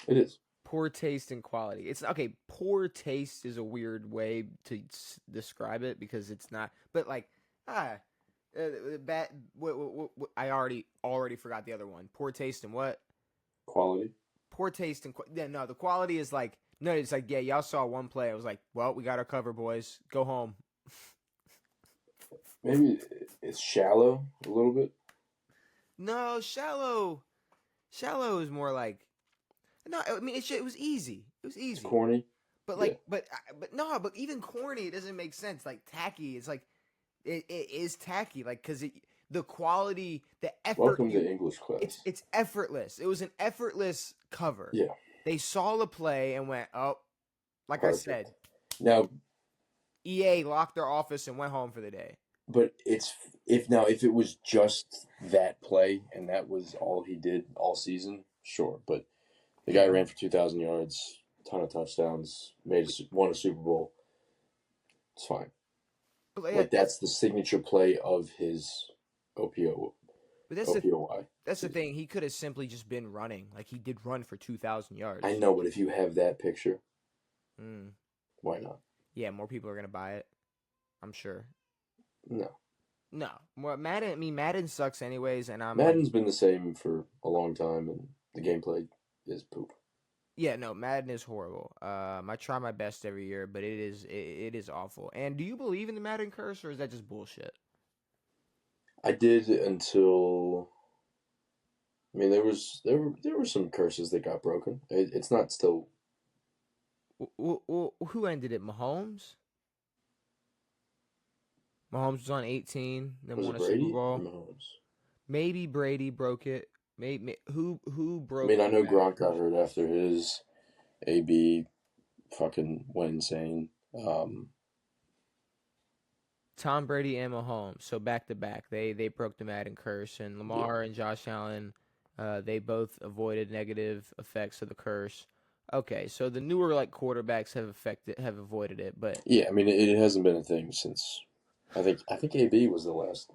It is. Poor taste and quality. It's okay. Poor taste is a weird way to describe it because it's not. But like, bad. I already forgot the other one. Poor taste and what? Quality. Poor taste and no. The quality is like no. It's like y'all saw one play. I was like, well, we got our cover, boys. Go home. Maybe it's shallow a little bit. No, shallow is more like. No, I mean it was easy. It was easy. It's corny. But like, but even corny, it doesn't make sense. Like tacky, it's like it is tacky. Like because the quality, the effort. Welcome to English class. It's effortless. It was an effortless cover. Yeah. They saw the play and went, oh, like Perfect. I said. Now, EA locked their office and went home for the day. But if it was just that play and that was all he did all season, sure. But the guy ran for 2,000 yards, ton of touchdowns, won a Super Bowl. It's fine. Like that's the signature play of his OPOY. But that's the thing. He could have simply just been running. Like he did run for 2,000 yards. I know, but if you have that picture, why not? Yeah, more people are gonna buy it. I'm sure. No. More Madden. I mean, Madden sucks anyways, and Madden's been the same for a long time, and the gameplay is poop. Yeah, no, Madden is horrible. I try my best every year, but it is awful. And do you believe in the Madden curse, or is that just bullshit? I did until. I mean, there were some curses that got broken. It's not still. Who ended it? Mahomes. Mahomes was on 18, then won a Super Bowl. Mahomes? Maybe Brady broke it. Maybe who broke? I mean, I know Gronk got hurt after his AB fucking went insane. Tom Brady and Mahomes, so back to back, they broke the Madden curse, and Lamar and Josh Allen, they both avoided negative effects of the curse. Okay, so the newer quarterbacks have avoided it, but yeah, I mean it hasn't been a thing since. I think AB was the last.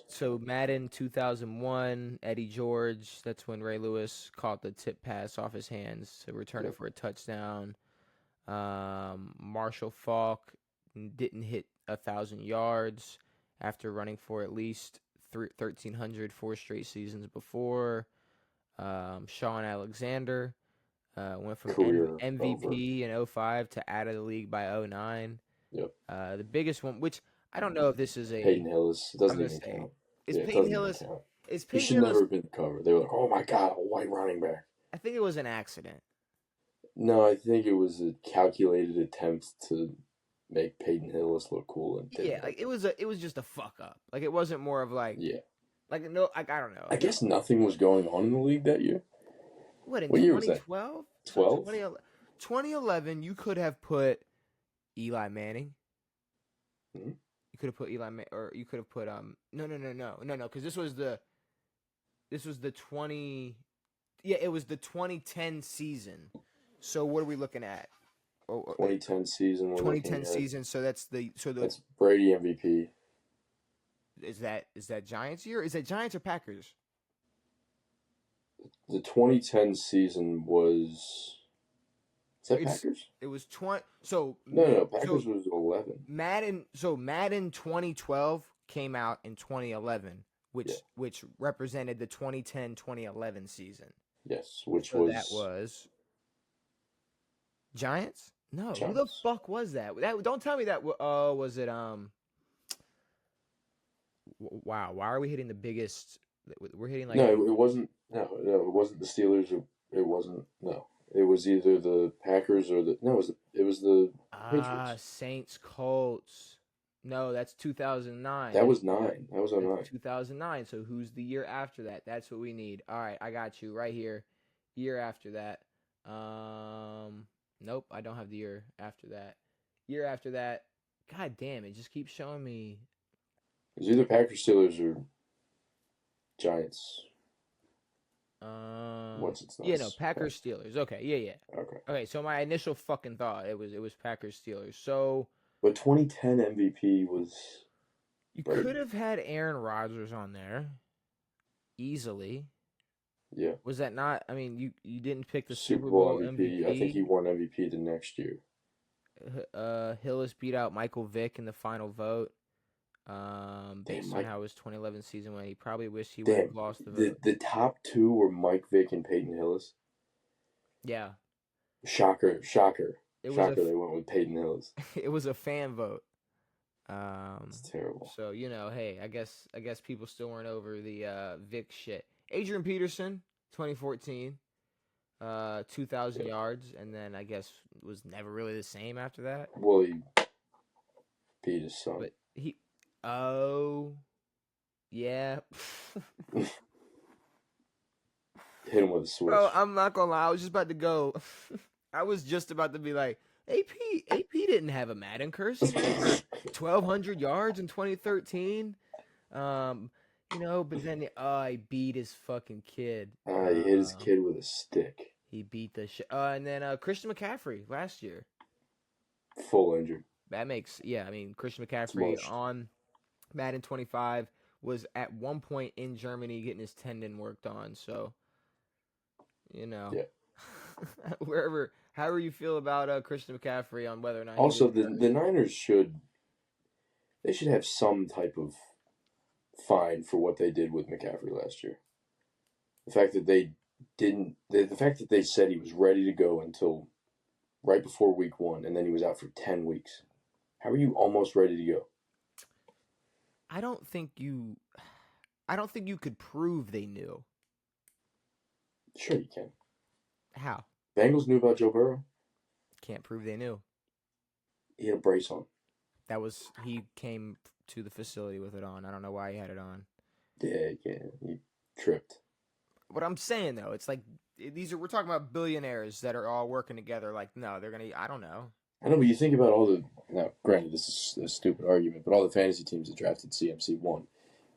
So Madden 2001, Eddie George. That's when Ray Lewis caught the tip pass off his hands to return it for a touchdown. Marshall Faulk didn't hit 1,000 yards after running for at least 1,300 4 straight seasons before. Sean Alexander went from MVP in 2005 to out of the league by 2009. Yep. The biggest one, which I don't know if this is a Peyton Hillis. It doesn't even count. Peyton Hillis? He should never have been the cover. They were like, "Oh my god, a white running back." I think it was an accident. No, I think it was a calculated attempt to make Peyton Hillis look cool. And it was just a fuck up. Like it wasn't more of I don't know. I guess nothing was going on in the league that year. What year 2012? was that? 12? 2011. You could have put Eli Manning. Mm-hmm. You could have put or you could have put no, because this was the 20. Yeah, it was the 2010 season. So what are we looking at? 2010 season. 2010 season. So that's Brady MVP. Is that Giants year? Is that Giants or Packers? The 2010 season was. Is that Packers? It was 20. So no. Packers was 11. Madden 2012 came out in 2011, which represented the 2010-2011 season. Yes, which that was Giants. No, Giants. Who the fuck was that? Don't tell me that. Was it Wow, why are we hitting the biggest? We're hitting No, it wasn't. No, it wasn't the Steelers. It wasn't. No. It was either the Packers or it was the Patriots. Saints Colts. No, that's 2009. That was 9. That was 09. 2009. So who's the year after that? That's what we need. All right, I got you right here. Year after that. Nope, I don't have the year after that. Year after that. God damn, it just keeps showing me. It was either Packers, Steelers, or Giants. Packers Steelers. Okay, yeah. Okay, so my initial fucking thought it was Packers Steelers. So, but 2010 MVP was. You could have had Aaron Rodgers on there, easily. Yeah. Was that not? I mean, you didn't pick the Super Bowl MVP. I think he won MVP the next year. Hillis beat out Michael Vick in the final vote. Based on how his 2011 season went, he probably wished he would have lost the vote. The top 2 were Mike Vick and Peyton Hillis. Yeah. Shocker. They went with Peyton Hillis. It was a fan vote. It's terrible. So hey, I guess people still weren't over the Vic shit. Adrian Peterson, 2014, 2,000 yards, and then I guess was never really the same after that. Well, he beat his son. But yeah. Hit him with a switch. Bro, I'm not gonna lie. I was just about to go. I was just about to be like, AP didn't have a Madden curse. 1,200 yards in 2013. But then he beat his fucking kid. He hit his kid with a stick. He beat the shit. And then Christian McCaffrey last year. Full injured. That makes Christian McCaffrey on Madden 25 was at one point in Germany getting his tendon worked on. So, Yeah. however you feel about Christian McCaffrey on whether or not. Also, the Niners should have some type of fine for what they did with McCaffrey last year. The fact that the fact that they said he was ready to go until right before week 1, and then he was out for 10 weeks. How are you almost ready to go? I don't think you could prove they knew. Sure you can. How? Bengals knew about Joe Burrow. Can't prove they knew. He had a brace on. He came to the facility with it on. I don't know why he had it on. Yeah, he tripped. What I'm saying though, it's like we're talking about billionaires that are all working together. Like, no, they're gonna. I don't know. I know, but you think about all the. Now, granted, this is a stupid argument, but all the fantasy teams that drafted CMC won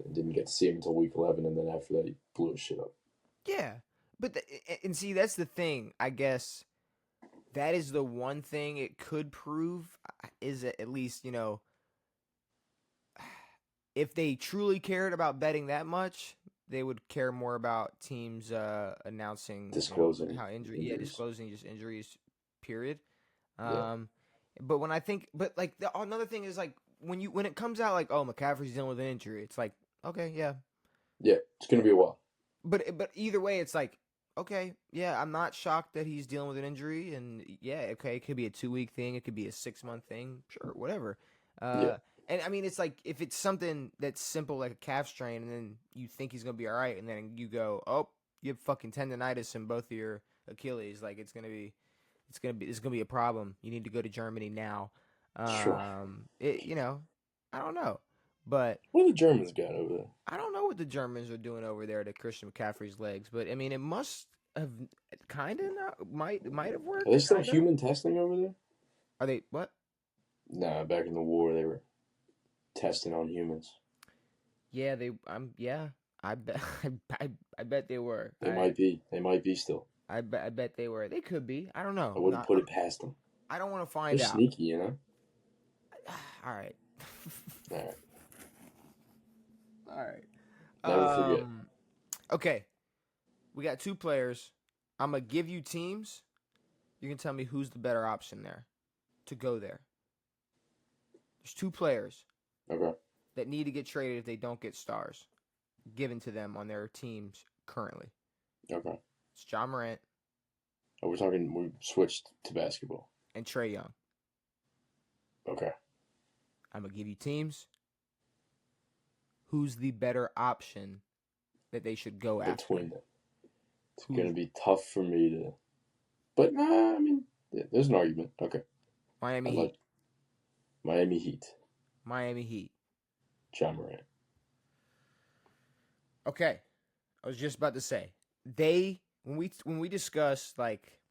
and didn't get to see him until week 11, and then after that, he blew his shit up. Yeah, but and see, that's the thing. I guess that is the one thing it could prove is that at least if they truly cared about betting that much, they would care more about teams announcing disclosing how disclosing just injuries. Period. Yeah. But when another thing is like when it comes out like, oh, McCaffrey's dealing with an injury, it's like, okay, yeah, it's gonna be a while. But either way, it's like, okay, yeah, I'm not shocked that he's dealing with an injury, and yeah, okay, it could be a 2-week thing, it could be a 6-month thing, sure, whatever. And I mean, it's like if it's something that's simple like a calf strain, and then you think he's gonna be all right, and then you go, oh, you have fucking tendonitis in both of your Achilles, like it's gonna be a problem. You need to go to Germany now. Sure. I don't know, but what do the Germans got over there? I don't know what the Germans are doing over there to Christian McCaffrey's legs, but I mean, it must have kind of might have worked. Are they still human testing over there? Are they what? Nah, back in the war they were testing on humans. Yeah, I bet I bet they were. They might be still. I bet they were. They could be. I don't know. I wouldn't put it past them. I don't want to find They're out. Sneaky, you know. All right. All right. Never forget. Okay. We got 2 players. I'm gonna give you teams. You can tell me who's the better option there to go there. There's 2 players. Okay. That need to get traded if they don't get stars given to them on their teams currently. Okay. It's John Morant. Oh, we switched to basketball. And Trae Young. Okay. I'm going to give you teams. Who's the better option that they should go after? Between them. It's going to be tough for me to... But, nah, I mean, there's an argument. Okay. Miami Heat. Miami Heat. Miami Heat. John Morant. Okay. I was just about to say. When we discuss, like,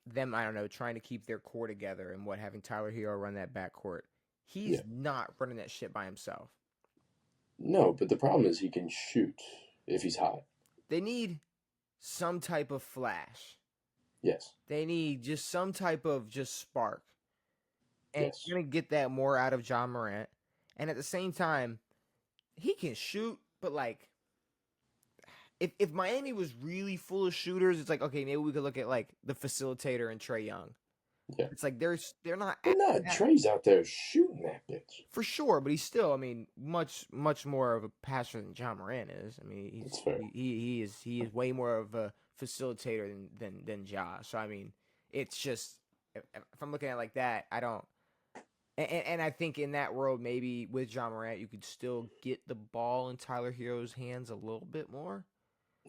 them, I don't know, trying to keep their core together and having Tyler Hero run that backcourt, he's not running that shit by himself. No, but the problem is he can shoot if he's hot. They need some type of flash. Yes. They need just some type of just spark. And you're going to get that more out of John Morant. And at the same time, he can shoot, but like, if Miami was really full of shooters, it's like, okay, maybe we could look at like the facilitator and Trae Young. Yeah. It's like they're not. Trae's out there shooting that bitch. For sure, but he's still, I mean, much more of a passer than John Morant is. I mean, That's fair. He is way more of a facilitator than Ja. So I mean, it's just if I'm looking at it like that, I don't. And I think in that world, maybe with John Morant, you could still get the ball in Tyler Hero's hands a little bit more.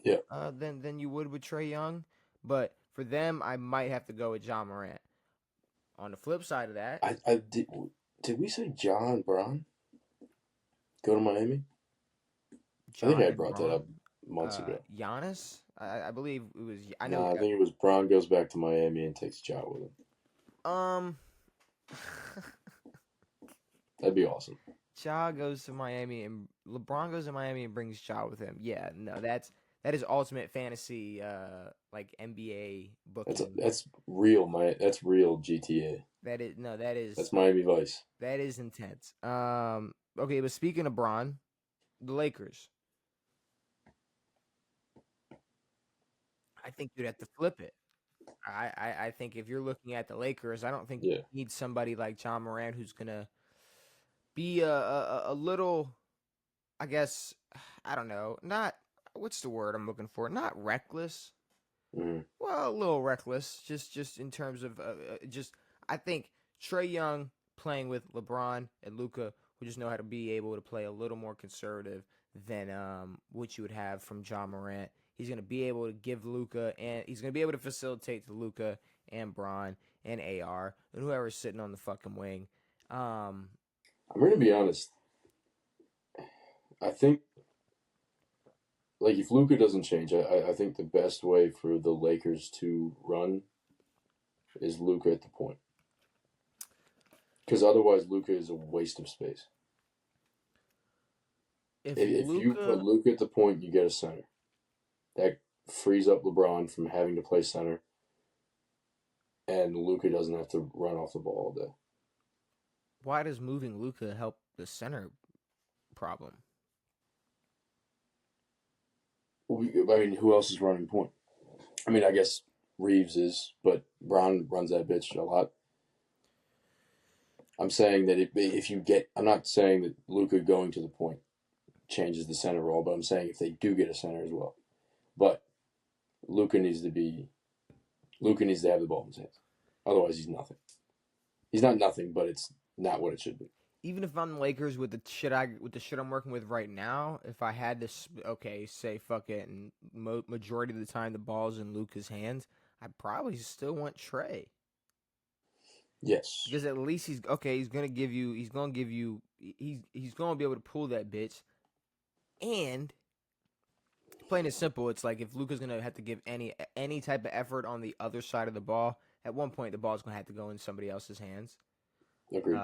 Yeah. Than you would with Trae Young. But for them, I might have to go with John Morant. On the flip side of that, did we say John Brown go to Miami? John I think I brought that up months ago. Giannis, I believe it was. I think it was Brown goes back to Miami and takes Ja with him. That'd be awesome. Ja goes to Miami and LeBron goes to Miami and brings Ja with him. Yeah, no, that is ultimate fantasy, like NBA booking. That's real. That's real GTA. That is no, That's Miami Vice. that is intense. Okay, but speaking of Bron, the Lakers. I think you'd have to flip it. I think if you're looking at the Lakers, I don't think Yeah. you need somebody like John Morant who's gonna be a little, I guess, I don't know, not what's the word I'm looking for? Not reckless. Mm-hmm. Well, a little reckless, just in terms of just. I think Trae Young playing with LeBron and Luca will just know how to be able to play a little more conservative than what you would have from John Morant. He's going to be able to give Luca, and he's going to be able to facilitate to Luca and Bron and AR and whoever's sitting on the fucking wing. I'm going to be honest. I think, like, if Luka doesn't change, I think the best way for the Lakers to run is Luka at the point. Because otherwise, Luka is a waste of space. If you put Luka at the point, you get a center. That frees up LeBron from having to play center, and Luka doesn't have to run off the ball all day. Why does moving Luka help the center problem? I mean, who else is running point? I mean, I guess Reeves is, but Brown runs that bitch a lot. I'm saying that if you get, I'm not saying that Luka going to the point changes the center role, but I'm saying if they do get a center as well. But Luka needs to have the ball in his hands. Otherwise, he's nothing. He's not nothing, but it's not what it should be. Even if I'm the Lakers with the shit I'm working with right now, if I had this, say fuck it, and majority of the time the ball's in Luka's hands, I'd probably still want Trae. Yes, because at least he's gonna give you, he's gonna be able to pull that bitch, and plain and simple, it's like if Luka's gonna have to give any type of effort on the other side of the ball, at one point the ball's gonna have to go in somebody else's hands. agreed.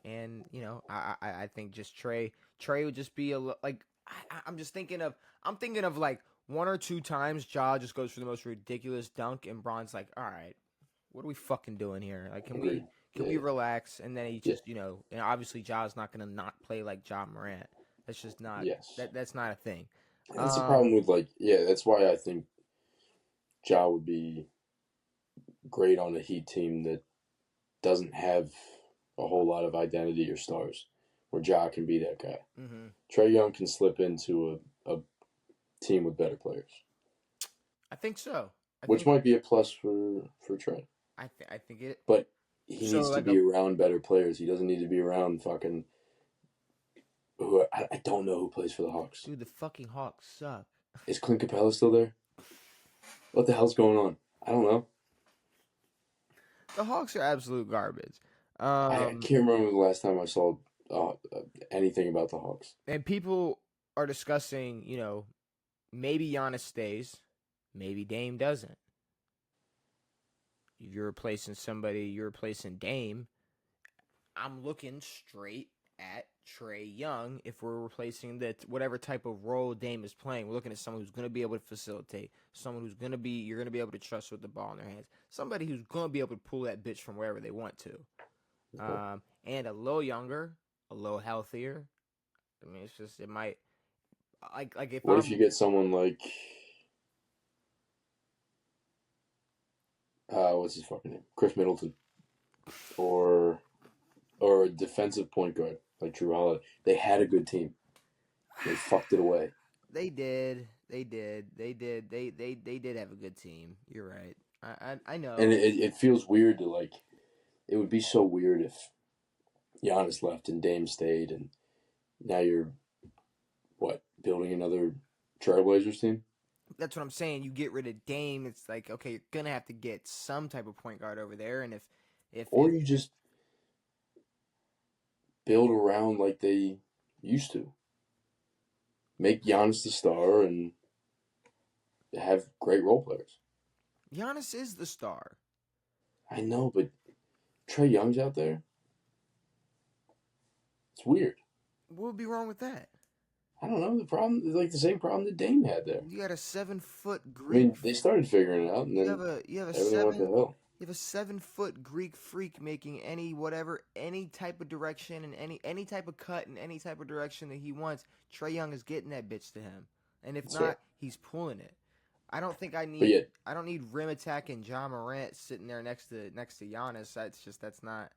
And I think just Trae would just be I'm thinking of like one or two times Ja just goes for the most ridiculous dunk, and Bron's like, all right, what are we fucking doing here? Like, can we relax? And then he just, and obviously Ja's not gonna not play like Ja Morant. That's just not that's not a thing. And that's the problem with that's why I think Ja would be great on a Heat team that doesn't have a whole lot of identity or stars, where Ja can be that guy. Mm-hmm. Trae Young can slip into a team with better players. I think so. Which might be a plus for Trae. I think it. But he needs to be around better players. He doesn't need to be around fucking. I don't know who plays for the Hawks. Dude, the fucking Hawks suck. Is Clint Capella still there? What the hell's going on? I don't know. The Hawks are absolute garbage. I can't remember the last time I saw anything about the Hawks. And people are discussing, maybe Giannis stays, maybe Dame doesn't. If you're replacing Dame. I'm looking straight at Trae Young. If we're replacing whatever type of role Dame is playing, we're looking at someone who's going to be able to facilitate, someone who's you're going to be able to trust with the ball in their hands, somebody who's going to be able to pull that bitch from wherever they want to, and a little younger, a little healthier. I mean, it's just, it might, like if what if you get someone like what's his fucking name, Chris Middleton, or a defensive point guard like Drew Holiday? They had a good team. They fucked it away. They did have a good team. You're right. I know. And it feels weird to it would be so weird if Giannis left and Dame stayed, and now you're building another Trailblazers team? That's what I'm saying. You get rid of Dame, it's like, okay, you're gonna have to get some type of point guard over there, and if you just build around like they used to. Make Giannis the star and have great role players. Giannis is the star. I know, but Trae Young's out there. weird. What would be wrong with that? I don't know. The problem is like the same problem that Dame had there. You got a 7-foot I Greek. mean, they started figuring it out, and You then have a everything went to hell. You have a 7-foot Greek freak making any type of direction and any type of cut in any type of direction that he wants. Trae Young is getting that bitch to him, and if That's not, right. he's pulling it. I don't think I But need. yet, I don't need rim attack and John Morant sitting there next to Giannis. That's not.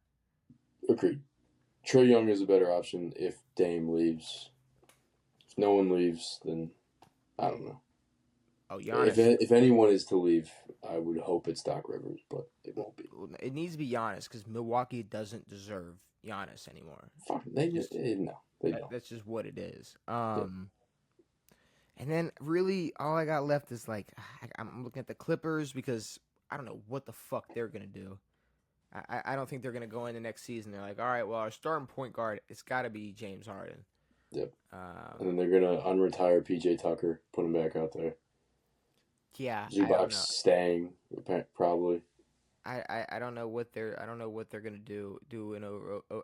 agreed. Trae Young is a better option if Dame leaves. If no one leaves, then I don't know. Oh, Giannis. If anyone is to leave, I would hope it's Doc Rivers, but it won't be. It needs to be Giannis because Milwaukee doesn't deserve Giannis anymore. Fuck, they just no, they don't. That's just what it is. Yeah. And then really all I got left is like I'm looking at the Clippers because I don't know what the fuck they're gonna do. I don't think they're gonna go into next season. They're like, all right, well our starting point guard it's got to be James Harden. Yep. And then they're gonna unretire PJ Tucker, put him back out there. Yeah. Zubac staying probably. I don't know what they're gonna do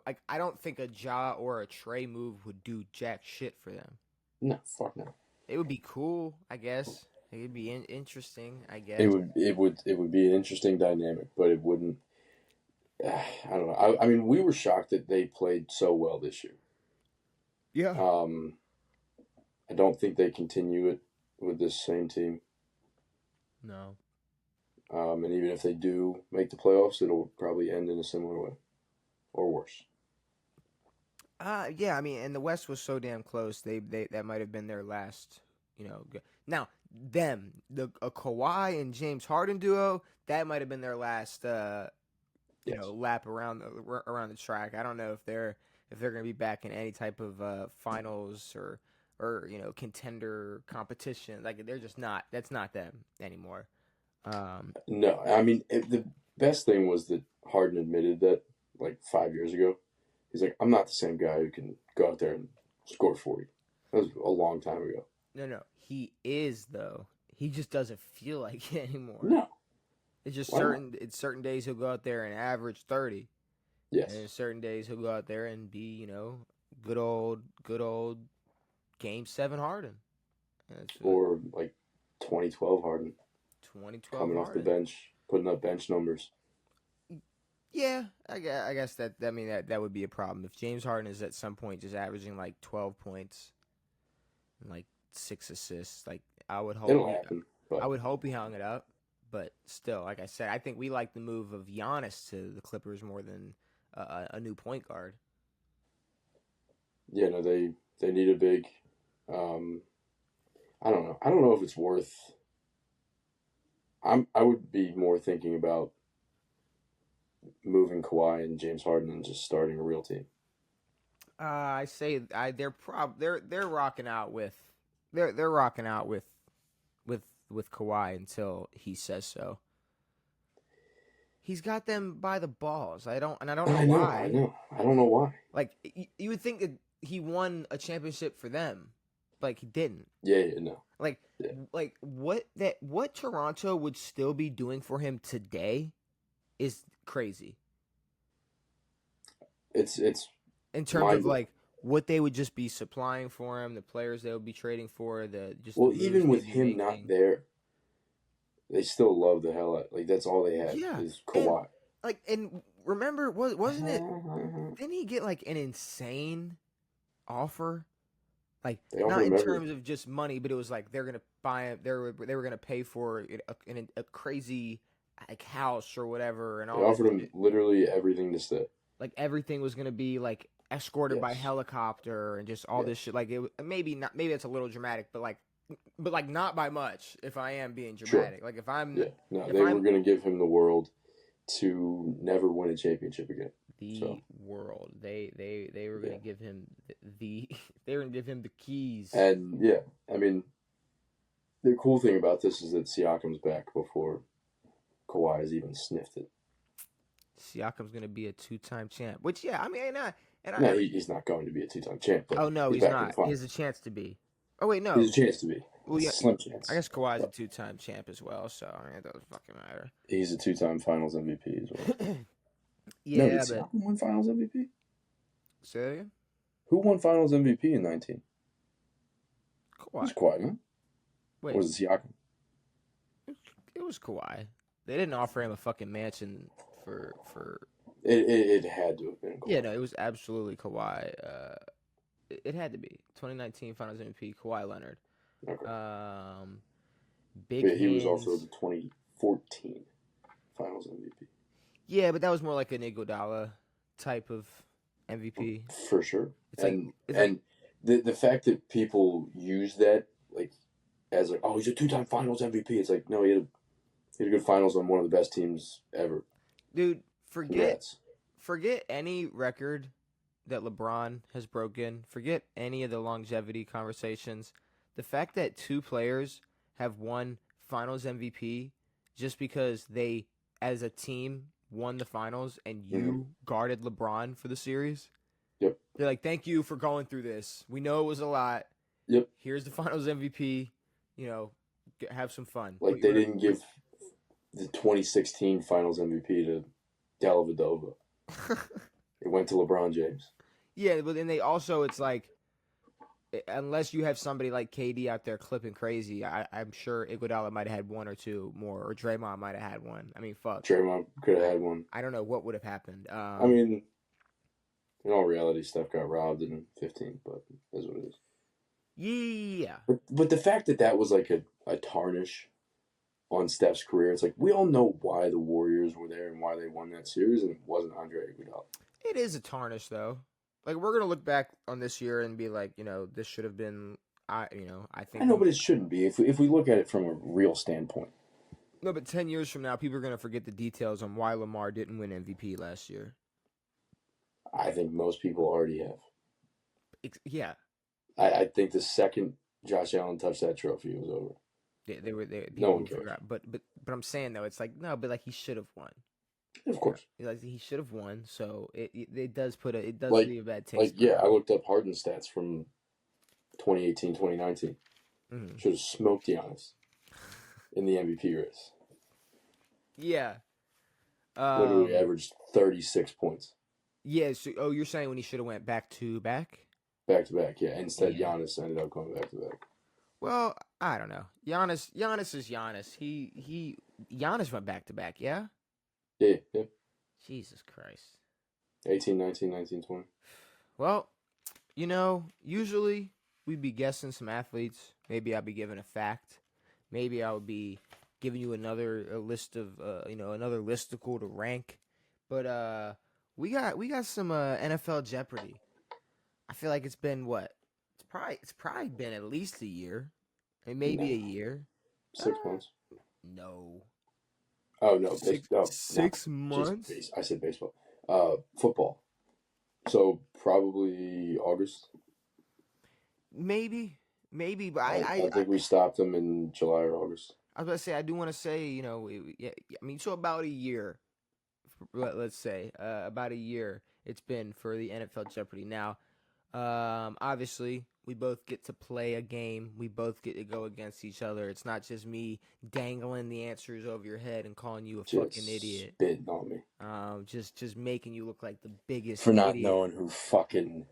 I don't think a Ja or a Trae move would do jack shit for them. No, fuck no. It would be cool, I guess. It would be interesting, I guess. It would be an interesting dynamic, but it wouldn't. I don't know. I mean, we were shocked that they played so well this year. Yeah. I don't think they continue it with this same team. No. And even if they do make the playoffs, it'll probably end in a similar way, or worse. Yeah, I mean, and the West was so damn close. They that might have been their last, Now, a Kawhi and James Harden duo, that might have been their last, lap around the track. I don't know if they're going to be back in any type of finals or contender competition. Like they're just not. That's not them anymore. No, I mean the best thing was that Harden admitted that like 5 years ago. He's like, I'm not the same guy who can go out there and score 40. That was a long time ago. No, he is though. He just doesn't feel like it anymore. No, it's just certain days he'll go out there and average 30. Yes. And certain days he'll go out there and be good old Game 7 Harden. Or like 2012 Harden. 2012 coming Harden. Off the bench, putting up bench numbers. Yeah, I guess that would be a problem if James Harden is at some point just averaging like 12 points and like 6 assists. Like I would hope it'll happen. But I would hope he hung it up, but still, like I said, I think we like the move of Giannis to the Clippers more than a new point guard. Yeah, no, they need a big. I don't know. I don't know if it's worth. I would be more thinking about moving Kawhi and James Harden and just starting a real team. I say they're rocking out with Kawhi until he says so. He's got them by the balls. I don't know why. I don't know why. Like you would think that he won a championship for them, like he didn't. Yeah, no. Like what Toronto would still be doing for him today is crazy. It's in terms of like what they would just be supplying for him, the players they would be trading for, even with him not there, they still love the hell out. Like that's all they had is Kawhi. And remember, wasn't it? Didn't he get like an insane offer? Like not in terms of just money, but it was like they're gonna buy him. They were gonna pay for a crazy like house or whatever, and all. They offered him literally everything to stay. Like everything was gonna be like escorted by helicopter and just all this shit. Like it maybe it's a little dramatic, but like not by much. If I am being dramatic, like if I'm they were gonna give him the world to never win a championship again. World. They were gonna give him they were gonna give him the keys. And yeah, I mean, the cool thing about this is that Siakam's back before Kawhi has even sniffed it. Siakam's gonna be a 2-time champ, which I mean, he's not going to be a 2-time champ. Oh no, he's not. He has a chance to be. Oh wait, no, he has a chance to be. Well, yeah, slim chance. I guess Kawhi's a 2-time champ as well, so I mean, it doesn't fucking matter. He's a 2-time Finals MVP as well. Yeah, no, but Siakam won Finals MVP. Say that again? Who won Finals MVP in 19? It Kawhi. was Kawhi, huh? Wait, Or was it Siakam? it was Kawhi. They didn't offer him a fucking mansion for. It had to have been Kawhi. Yeah, no, it was absolutely Kawhi. It had to be 2019 Finals MVP Kawhi Leonard. Okay. Big But he was also hands. the 2014 Finals MVP. Yeah, but that was more like an Iguodala type of MVP. For sure. It's And like the fact that people use that like as like, oh, he's a 2-time Finals MVP. It's like, no, he had a good Finals on one of the best teams ever. dude, Congrats. forget any record that LeBron has broken. Forget any of the longevity conversations. The fact that two players have won Finals MVP just because they, as a team, won the finals and you guarded LeBron for the series. Yep. They're like, thank you for going through this. We know it was a lot. Yep. Here's the Finals MVP. You know, have some fun. Like they didn't give the 2016 Finals MVP to Dellavedova. It went to LeBron James. Yeah, but then they also, it's like, unless you have somebody like KD out there clipping crazy, I'm sure Iguodala might have had one or two more, or Draymond might have had one. I mean, fuck. Draymond could have had one. I don't know what would have happened. I mean, in all reality, Steph got robbed in 15, but that's what it is. Yeah. But the fact that was like a tarnish on Steph's career, it's like we all know why the Warriors were there and why they won that series, and it wasn't Andre Iguodala. It is a tarnish, though. Like, we're going to look back on this year and be like, this should have been, I think. I know, but it shouldn't be if we look at it from a real standpoint. No, but 10 years from now, people are going to forget the details on why Lamar didn't win MVP last year. I think most people already have. Yeah. I think the second Josh Allen touched that trophy, it was over. They were there. No one cares. But I'm saying, though, it's like, no, but like he should have won. Of course. Like he should have won, so it does like, leave a bad taste. Like, yeah, I looked up Harden stats from 2018, 2019. Mm-hmm. Should have smoked Giannis in the MVP race. Yeah. Literally averaged 36 points. Yeah, so, you're saying when he should have went back to back? Back to back, yeah. Instead, Giannis ended up going back to back. Well, I don't know. Giannis is Giannis. Giannis went back to back, yeah? Yeah. Jesus Christ. 18, 19, 19, 20. Well, usually we'd be guessing some athletes. Maybe I'll be giving a fact. Maybe I'll be giving you another list of another listicle to rank. But we got some NFL Jeopardy. I feel like it's been what? It's probably been at least a year. I mean, maybe a year. 6 months. No. Oh no, 6 months. I said baseball. Football. So probably August. Maybe, but I think we stopped them in July or August. I was about to say, I do want to say, so about a year. Let's say about a year it's been for the NFL Jeopardy. Now, obviously, we both get to play a game. We both get to go against each other. It's not just me dangling the answers over your head and calling you a fucking idiot. Spitting on me. Just making you look like the biggest for not idiot. knowing who fucking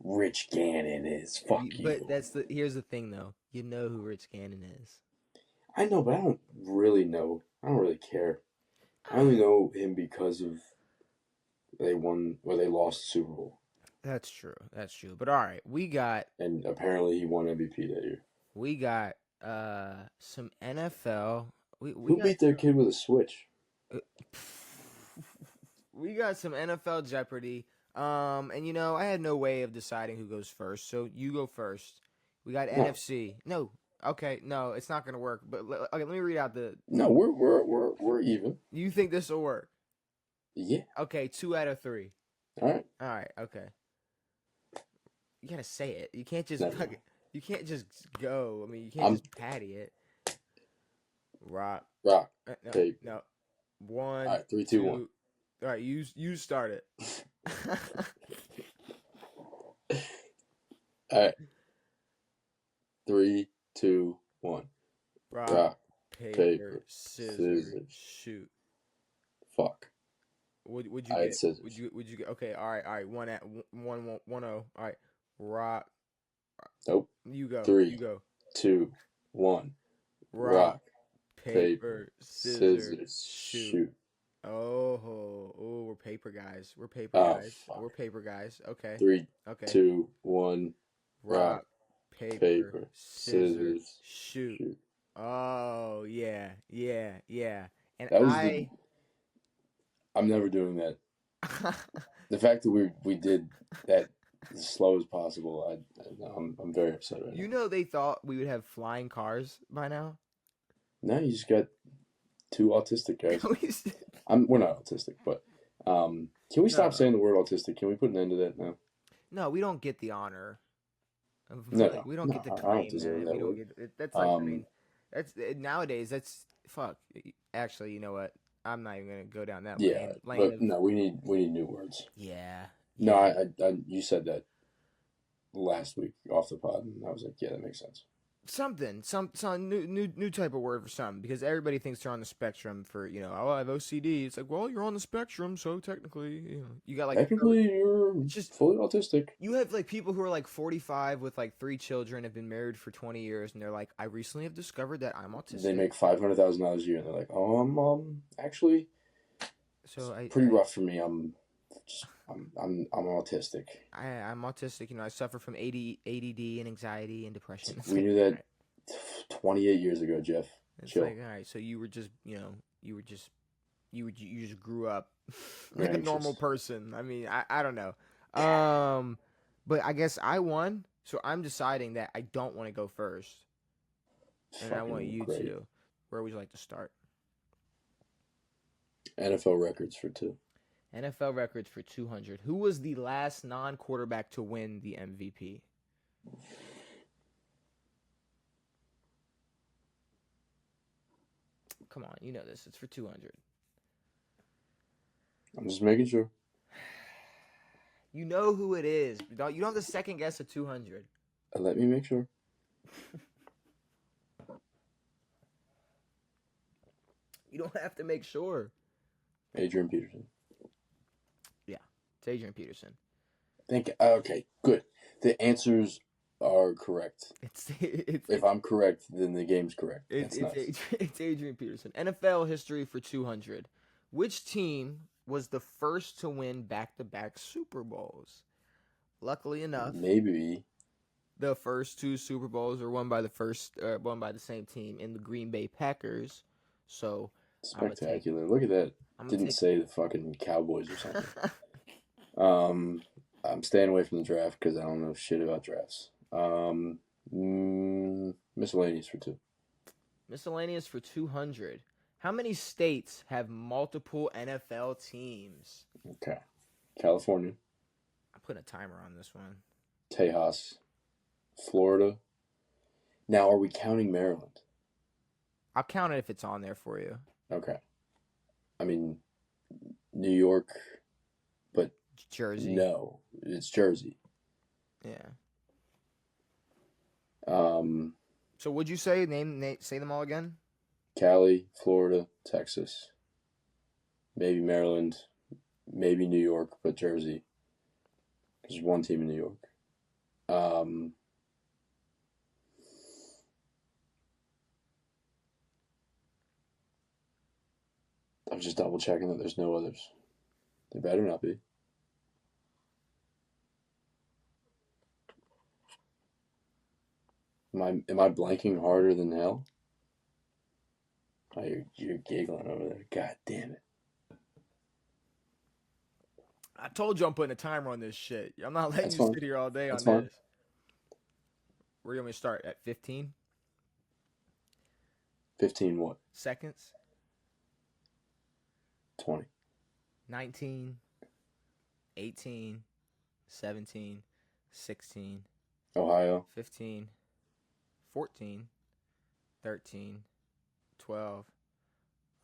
Rich Gannon is. Fuck you. But here's the thing, though. You know who Rich Gannon is. I know, but I don't really know. I don't really care. I only know him because of they won or they lost the Super Bowl. That's true. But all right, we got... And apparently he won MVP that year. We got some NFL... Who beat their kid with a switch? We got some NFL Jeopardy. And I had no way of deciding who goes first, so you go first. We got NFC. No. Okay, no, it's not gonna work. But okay, let me read out the... No, we're even. You think this will work? Yeah. Okay, 2 out of 3. All right, okay. You gotta say it. You can't just you can't just go. I mean, you can't just patty it. Rock. No, tape. No. 1. All right, 3, 2, 1. All right, you start it. All right. 3, 2, 1. Rock, paper, scissors, shoot. Fuck. What'd What'd you I had get? scissors. Would you get? Okay, all right. One at one oh. All right, rock. Nope. You go. 3, You go. 2, 1. Rock, Rock, paper, paper, scissors, scissors, shoot. shoot. We're paper guys. We're paper Oh guys. fuck. We're paper guys. Okay. 3, Okay. 2, 1. Rock, Rock, paper, paper, scissors, scissors, shoot. shoot. Oh yeah, yeah, yeah. And That was the. I I'm never doing that. The fact that we did that as slow as possible, I'm very upset right You now. know they thought we would have flying cars by now? No, you just got 2 autistic guys. We s- We're not autistic, but can we stop no. saying the word autistic? Can we put an end to that now? No, we don't get the honor. No, Like we don't get no, to I don't claim deserve that. We that don't word. get that's like I Um, mean, that's nowadays that's fuck. Actually, you know what? I'm not even gonna go down that yeah, lane but of no, we need new words. yeah, No, yeah. you said that last week off the pod, and I was like, yeah, that makes sense. Something, some new type of word for something because everybody thinks they're on the spectrum for oh I have OCD. It's like well you're on the spectrum, so technically you got like Technically, you're it's just fully autistic. you have like people who are like 45 with like 3 children, have been married for 20 years, and they're like I recently have discovered that I'm autistic. They make $500,000 a year, and they're like, oh, I'm actually So pretty rough for me. I'm autistic. I'm autistic. I suffer from ADD and anxiety and depression. It's We like, knew that all right. 28 years ago, Jeff. It's Chill. like all right. So you were just you just grew up You're like a anxious. normal person. I mean I don't know. But I guess I won. So I'm deciding that I don't want to go first, and I want Fucking you great. to. Where would you like to start? NFL records for 2. NFL records for 200. Who was the last non-quarterback to win the MVP? Come on, you know this. It's for 200. I'm just making sure. You know who it is. You don't have to second guess at 200. Let me make sure. You don't have to make sure. Adrian Peterson. Yeah, it's Adrian Peterson. Okay, good. The answers are correct. It's If I'm correct, then the game's correct. it's nice. it's Adrian Peterson. NFL history for 200. Which team was the first to win back-to-back Super Bowls? Luckily enough, Maybe. the first 2 Super Bowls were won by the same team in the Green Bay Packers. So Spectacular. Look at that. Didn't say the fucking Cowboys or something. I'm staying away from the draft because I don't know shit about drafts. Miscellaneous for 2. Miscellaneous for 200. How many states have multiple NFL teams? Okay. California. I'm putting a timer on this one. Tejas. Florida. Now, are we counting Maryland? I'll count it if it's on there for you. Okay. I mean, New York, but Jersey. no, it's Jersey. Yeah. So would you say say them all again? Cali, Florida, Texas, maybe Maryland, maybe New York, but Jersey. There's one team in New York. I'm just double checking that there's no others. There better not be. Am I blanking harder than hell? Oh, you're giggling over there. God damn it. I told you I'm putting a timer on this shit. I'm not letting That's you fine. sit here all day That's on fine. this. Where do you want me to start? At 15? 15 what? Seconds? 20. 19, 18, 17, 16, Ohio. 15, 14, 13, 12,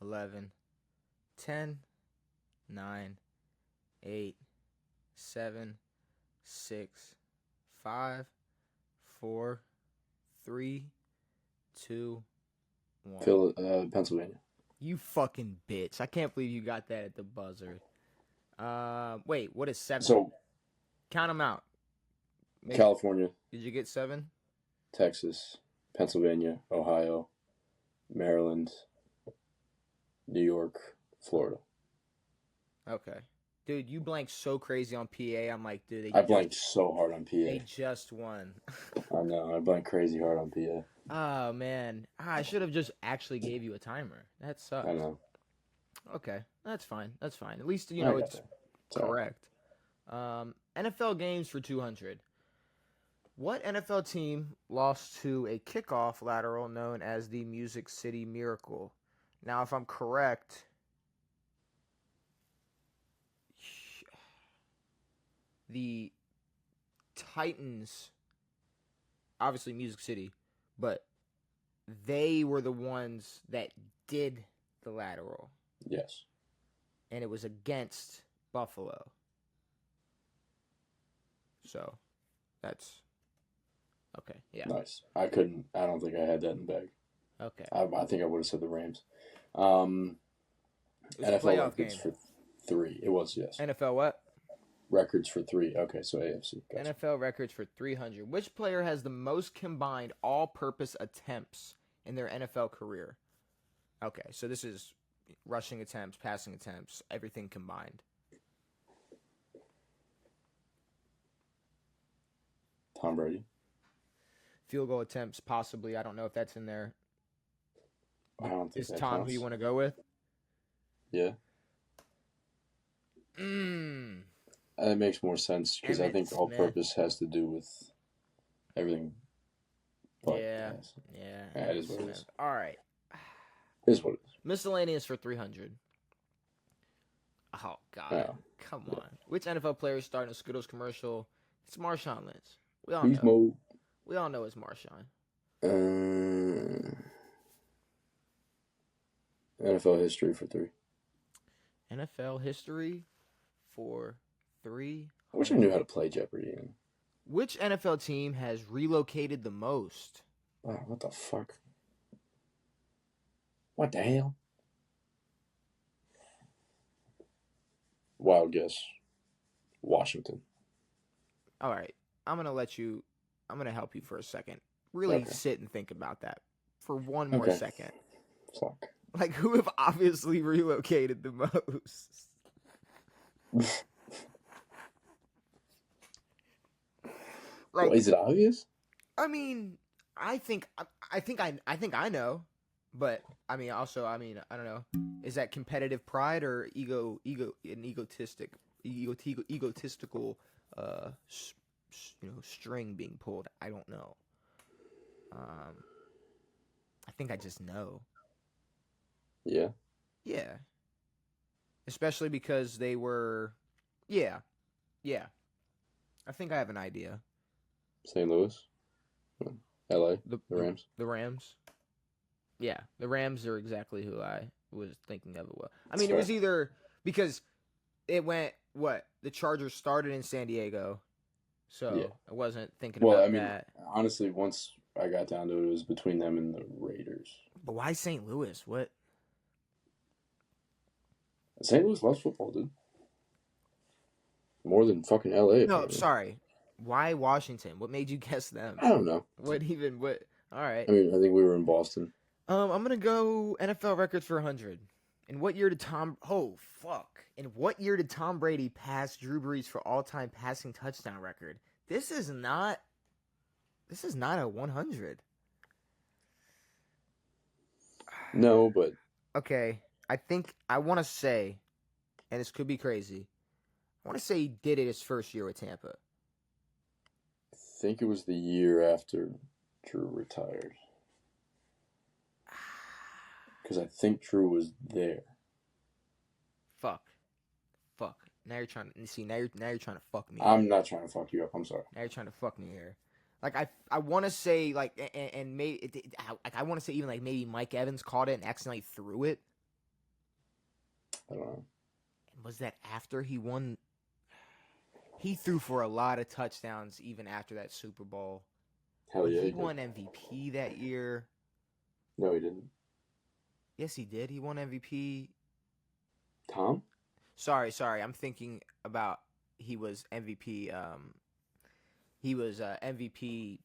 11, 10, 9, 8, 7, 6, 5, 4, 3, 2, 1. Pennsylvania. You fucking bitch. I can't believe you got that at the buzzer. Wait, what is 7? So Count them out. California, Did you get 7? Texas, Pennsylvania, Ohio, Maryland, New York, Florida. Okay. Dude, you blanked so crazy on PA. I'm like, dude, I blanked so hard on PA. They just won. I know. I blanked crazy hard on PA. Oh, man. I should have just actually gave you a timer. That sucks. I know. Okay. That's fine. That's fine. At least, you know, it's correct. NFL games for 200. What NFL team lost to a kickoff lateral known as the Music City Miracle? Now, if I'm correct, the Titans, obviously Music City, but they were the ones that did the lateral. Yes. And it was against Buffalo. So, that's okay. Yeah. Nice. I don't think I had that in the bag. Okay. I think I would have said the Rams. It was a NFL playoff records game. for 3. It was, yes. NFL what? Records for 3. Okay, so AFC. Gotcha. NFL records for 300. Which player has the most combined all-purpose attempts in their NFL career? Okay, so this is rushing attempts, passing attempts, everything combined. Tom Brady. Field goal attempts, possibly. I don't know if that's in there. I don't think Is Tom who you want to go with? Yeah. That makes more sense because I think all-purpose has to do with everything. Yeah. That is what it is. All right. It is what it is. Miscellaneous for 300. Oh, God. Yeah. Come on. Which NFL player is starting a Skittles commercial? It's Marshawn Lynch. We all Beast know. mode. We all know it's Marshawn. NFL history for 3. NFL history for 3. I wish I knew how to play Jeopardy. Which NFL team has relocated the most? Oh, what the fuck? What the hell? Wild guess. Washington. All right. I'm going to help you for a second. Really sit and think about that for one more second. Fuck. Like, who have obviously relocated the most? Like, well, is it obvious? I mean, I think I know, but I mean, also, I don't know. Is that competitive pride or egotistical, string being pulled? I don't know. I think I just know. Yeah. Yeah. Especially because they were, yeah. I think I have an idea. St. Louis, LA, the Rams. The Rams. Yeah, the Rams are exactly who I was thinking of. I mean, it was either because it went the Chargers started in San Diego, so I wasn't thinking about that. Honestly, once I got down to it, it was between them and the Raiders. But why St. Louis? What? St. Louis loves football, dude. More than fucking LA. No, apparently. Sorry. Why Washington? What made you guess them? I don't know. What? All right. I mean, I think we were in Boston. I'm gonna go NFL records for 100. In what year did Tom Brady pass Drew Brees for all-time passing touchdown record? This is not a 100. No, but okay. I want to say, and this could be crazy. I want to say he did it his first year with Tampa. I think it was the year after Drew retired. Because I think Drew was there. Fuck. Now you're trying to see. Now you're trying to fuck me. I'm not trying to fuck you up. I'm sorry. Now you're trying to fuck me here. Like I want to say like and maybe I want to say even like maybe Mike Evans caught it and accidentally threw it. I don't know. Was that after he won? He threw for a lot of touchdowns even after that Super Bowl. Hell yeah. He won MVP that year. No, he didn't. Yes, he did. He won MVP. Tom? Sorry. I'm thinking about he was MVP. He was MVP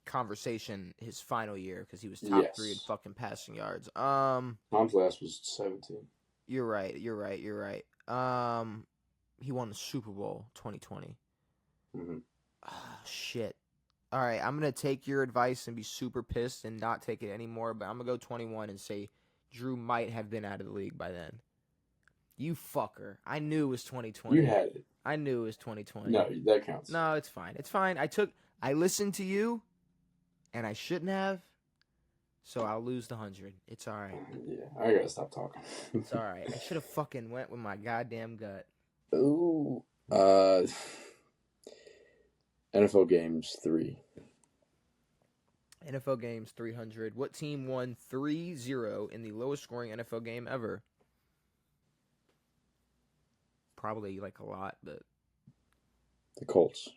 conversation his final year because he was top 3 in Yes. fucking passing yards. Tom's last was 17. You're right. He won the Super Bowl 2020. Mm-hmm. Ah, shit. All right, I'm gonna take your advice and be super pissed and not take it anymore. But I'm gonna go 21 and say Drew might have been out of the league by then. You fucker! I knew it was 2020. You had it. I knew it was 2020. No, that counts. No, it's fine. It's fine. I listened to you, and I shouldn't have. So I'll lose the 100. It's all right. Yeah, I gotta stop talking. It's all right. I should have fucking went with my goddamn gut. Ooh. NFL games 3. NFL games 300. What team won 3-0 in the lowest scoring NFL game ever? Probably like a lot, but The Colts.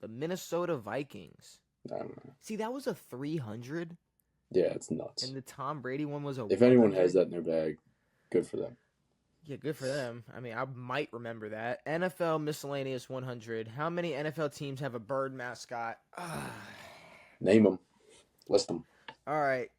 the Minnesota Vikings. I don't know. See, that was a 300, Yeah, it's nuts. and the Tom Brady one was a. If anyone 100. has that in their bag, good for them. Yeah, good for them. I mean, I might remember that. NFL miscellaneous 100. How many NFL teams have a bird mascot? Name them. List them. All right.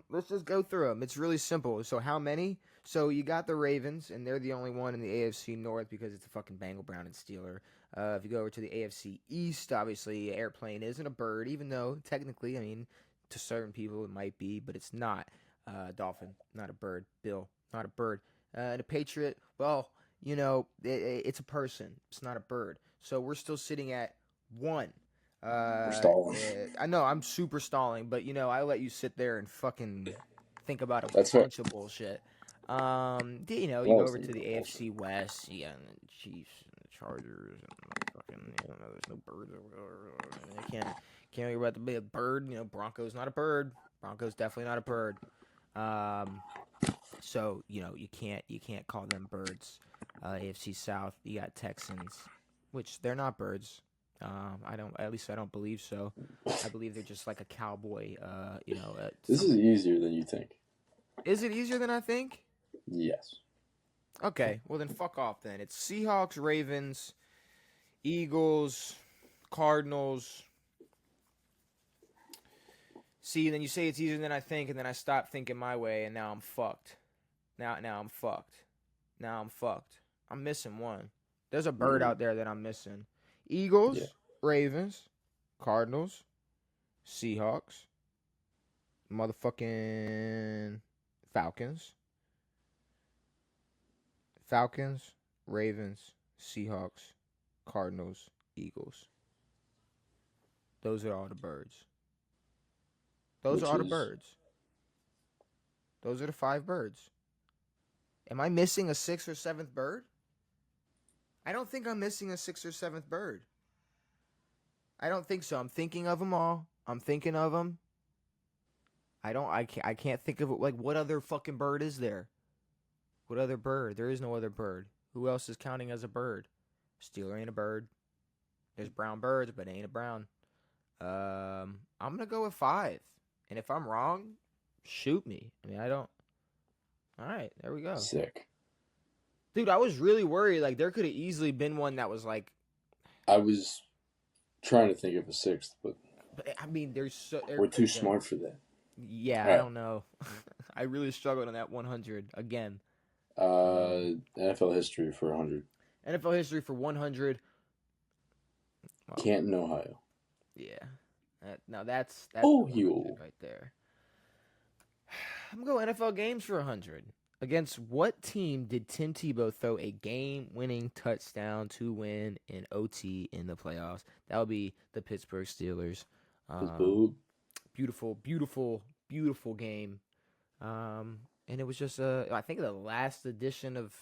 Let's just go through them. It's really simple. So how many? So you got the Ravens, and they're the only one in the AFC North because it's a fucking Bengal, Brown, and Steeler. If you go over to the AFC East, obviously, airplane isn't a bird, even though technically, I mean, to certain people it might be, but it's not. Dolphin, not a bird. Bill, not a bird. And a Patriot, well, you know, it's a person. It's not a bird. So we're still sitting at 1. We're stalling. I know I'm super stalling, but you know I let you sit there and fucking think about a That's bunch of bullshit. You know, you go over to the bullshit. AFC West, you got the Chiefs and the Chargers, and fucking, you know, there's no birds over there. I can't hear about the big bird. You know, Broncos not a bird. Broncos definitely not a bird. So you know you can't call them birds. AFC South, you got Texans, which they're not birds. I don't believe so. I believe they're just like a cowboy. You know. This is easier than you think. Is it easier than I think? Yes. Okay, well then fuck off then. It's Seahawks, Ravens, Eagles, Cardinals. See, then you say it's easier than I think, and then I stop thinking my way, and now I'm fucked. Now I'm fucked. I'm missing one. There's a bird out there that I'm missing. Eagles, Ravens, Cardinals, Seahawks, motherfucking Falcons, Ravens, Seahawks, Cardinals, Eagles. Those are all the birds. Those are all the birds. Those are the 5 birds. Am I missing a 6th or 7th bird? I don't think I'm missing a 6th or 7th bird. I don't think so. I'm thinking of them all. I'm thinking of them. I can't think of it. Like, what other fucking bird is there? What other bird? There is no other bird. Who else is counting as a bird? Steeler ain't a bird. There's brown birds, but it ain't a brown. I'm gonna go with 5. And if I'm wrong, shoot me. I mean, I don't. All right, there we go. Sick. Dude, I was really worried. Like, there could have easily been one that was like. I was trying to think of a 6th, but I mean, we're too smart for that. Yeah, All right. I don't know. I really struggled on that 100 again. NFL history for 100. NFL history for 100. Well, Canton, Ohio. Yeah. Now that's you right there. I'm going NFL games for 100. Against what team did Tim Tebow throw a game-winning touchdown to win in OT in the playoffs? That would be the Pittsburgh Steelers. Beautiful, beautiful, beautiful game. And it was just I think the last edition of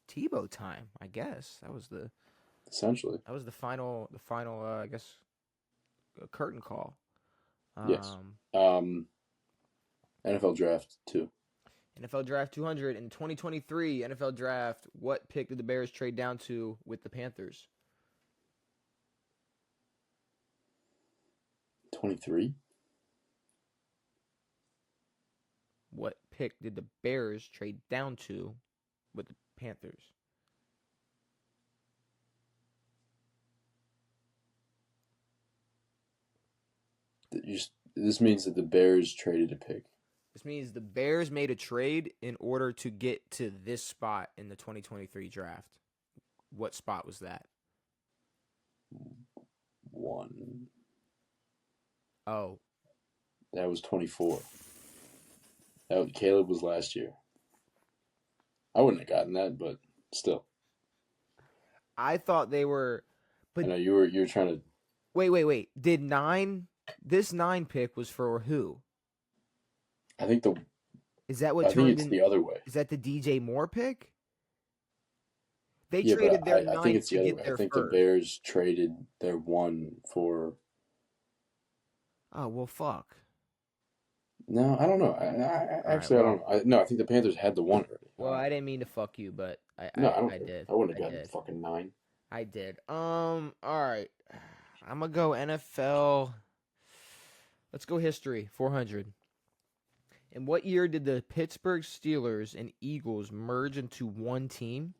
Tebow time. I guess that was the final. I guess curtain call. Yes. NFL draft 2. NFL draft 200 in 2023. NFL draft. What pick did the Bears trade down to with the Panthers? 23. What pick did the Bears trade down to with the Panthers? This means that the Bears traded a pick. This means the Bears made a trade in order to get to this spot in the 2023 draft. What spot was that? 1. Oh. That was 24. Caleb was last year. I wouldn't have gotten that, but still. I thought they were. But I know you were trying to. Wait. Did 9? This 9 pick was for who? I think Is that what I turned think it's in? the other way. Is that the DJ Moore pick? They Yeah, traded but their I 9 think it's to the other get way. their I think first. the Bears traded their 1 for. Oh well, fuck. No, I don't know. Actually, well. I don't know. No, I think the Panthers had the 1 already. Well, I didn't mean to fuck you, but I don't care. did. I wouldn't have I gotten did. fucking 9. I did. All right. I'm gonna go NFL. Let's go history. 400. In what year did the Pittsburgh Steelers and Eagles merge into one team?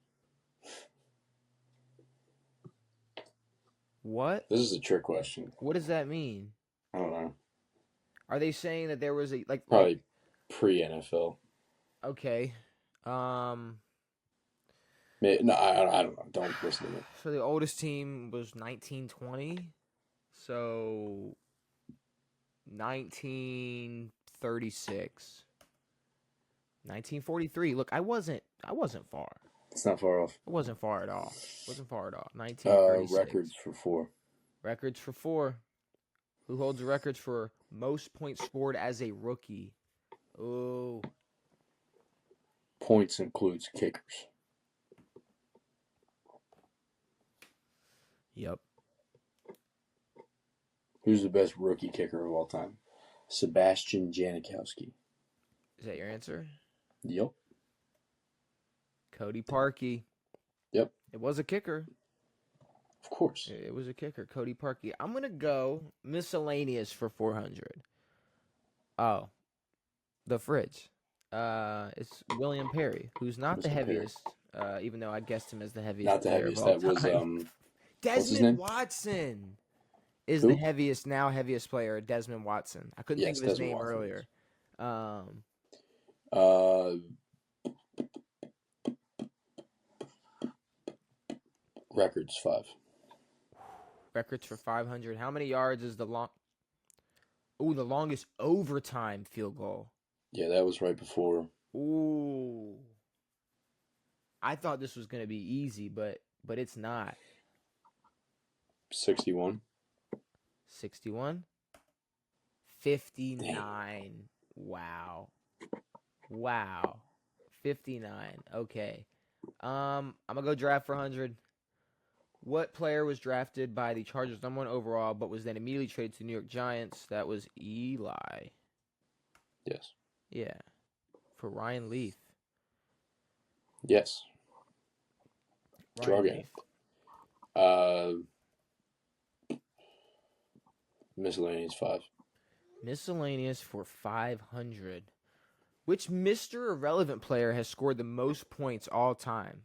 What? This is a trick question. What does that mean? I don't know. Are they saying that there was a Probably pre-NFL. Okay. No, I don't know. Don't listen to me. So the oldest team was 1920. So 1936. 1943. Look, I wasn't far. It's not far off. It wasn't far at all. 1936. Records for 4. Records for 4. Who holds the records for most points scored as a rookie? Oh. Points includes kickers. Yep. Who's the best rookie kicker of all time? Sebastian Janikowski. Is that your answer? Yep. Cody Parkey. Yep. It was a kicker. Of course. It was a kicker, Cody Parkey. I'm going to go miscellaneous for 400. Oh. The fridge. It's William Perry, who's not the heaviest, even though I guessed him as the heaviest. Not the heaviest. That was Desmond Watson is Who? the heaviest player. Desmond Watson. I couldn't think of his name earlier. Records 5. Records for 500. How many yards is the longest overtime field goal? Yeah, that was right before. Ooh. I thought this was going to be easy, but it's not. 61. 61. 59. Wow. 59. Okay. I'm going to go draft for 100. What player was drafted by the Chargers #1 overall, but was then immediately traded to the New York Giants? That was Eli. Yes. Yeah. For Ryan Leaf. Yes. Draw game. Miscellaneous 5. Miscellaneous for 500. Which Mr. Irrelevant player has scored the most points all time?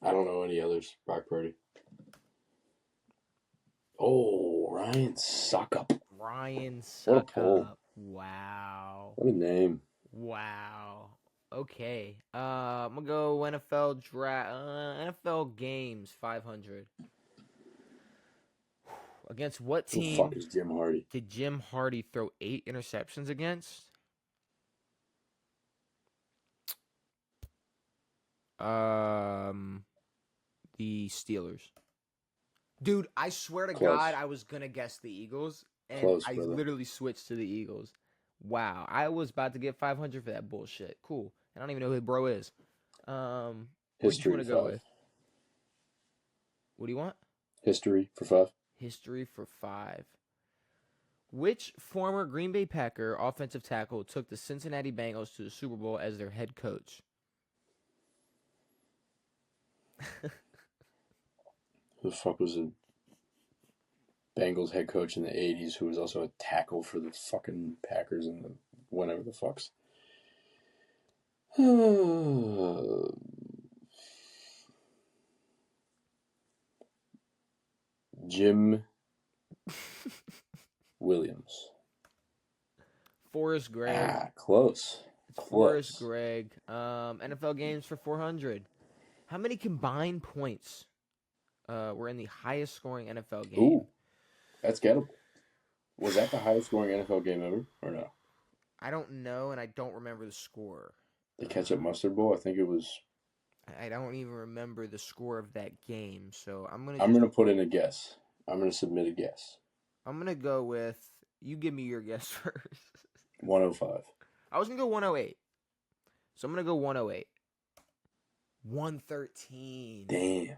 I don't know any others. Brock Purdy. Oh, Ryan Suckup. Ryan What a pull. Suckup. Wow. What a name. Wow. Okay. I'm gonna go NFL draft. NFL games 500. Against what Who the team fuck is Jim Hardy? did Jim Hardy throw 8 interceptions against? The Steelers. Dude, I swear to Close. God, I was gonna guess the Eagles, and Close, I brother. literally switched to the Eagles. Wow, I was about to get 500 for that bullshit. Cool. I don't even know who the bro is. What do you want to go with? What do you want? History for 5. History for 5. Which former Green Bay Packer offensive tackle took the Cincinnati Bengals to the Super Bowl as their head coach? Who the fuck was a Bengals head coach in the 80s who was also a tackle for the fucking Packers and the whatever the fucks. Jim Williams. Forrest Gregg. Close. It's Forrest Gregg. NFL games for 400. How many combined points were in the highest scoring NFL game? Ooh, that's gettable. Was that the highest scoring NFL game ever, or no? I don't know, and I don't remember the score. The Ketchup Mustard Bowl? I think it was. I don't even remember the score of that game, so I'm gonna put in a guess. I'm gonna submit a guess. I'm gonna go with you. Give me your guess first. 105. I was gonna go 108, so I'm gonna go 108. 113. Damn.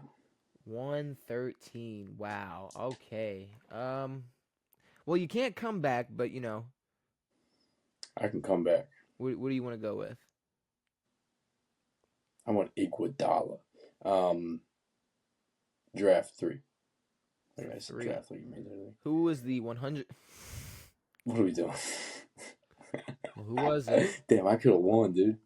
113. Wow. Okay. Well, you can't come back, but I can come back. What do you want to go with? I want Iguodala. Draft 3. Like I said, draft like you made that. Who was the 100? What are we doing? Who was it? Damn, I could have won, dude.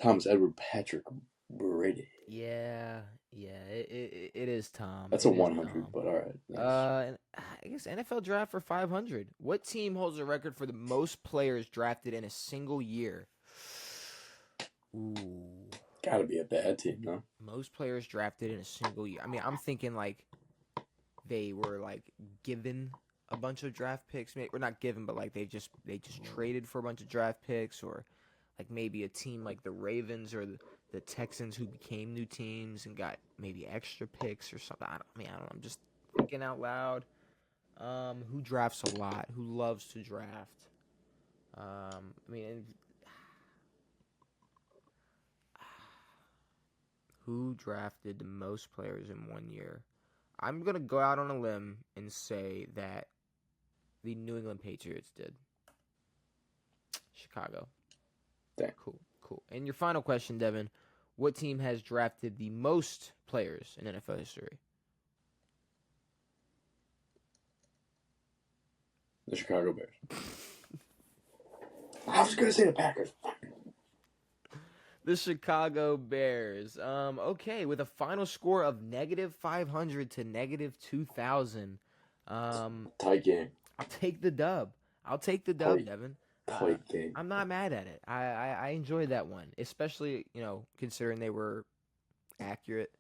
Thomas Edward Patrick Brady. Yeah, it is Tom. That's a 100, but all right. Nice. I guess NFL draft for 500. What team holds the record for the most players drafted in a single year? Ooh. Gotta be a bad team, no? Most players drafted in a single year. I mean, I'm thinking like they were like given a bunch of draft picks, or not given, but like they just traded for a bunch of draft picks, or like maybe a team like the Ravens or the Texans who became new teams and got maybe extra picks or something. I don't know. I'm just thinking out loud. Who drafts a lot? Who loves to draft? Who drafted the most players in 1 year? I'm going to go out on a limb and say that the New England Patriots did. Chicago. Dang. Cool. And your final question, Devin. What team has drafted the most players in NFL history? The Chicago Bears. I was going to say the Packers. The Chicago Bears. Okay, with a final score of -500 to -2,000. Tight game. I'll take the dub. Devin. Tight game. I'm not mad at it. I enjoyed that one, especially considering they were accurate.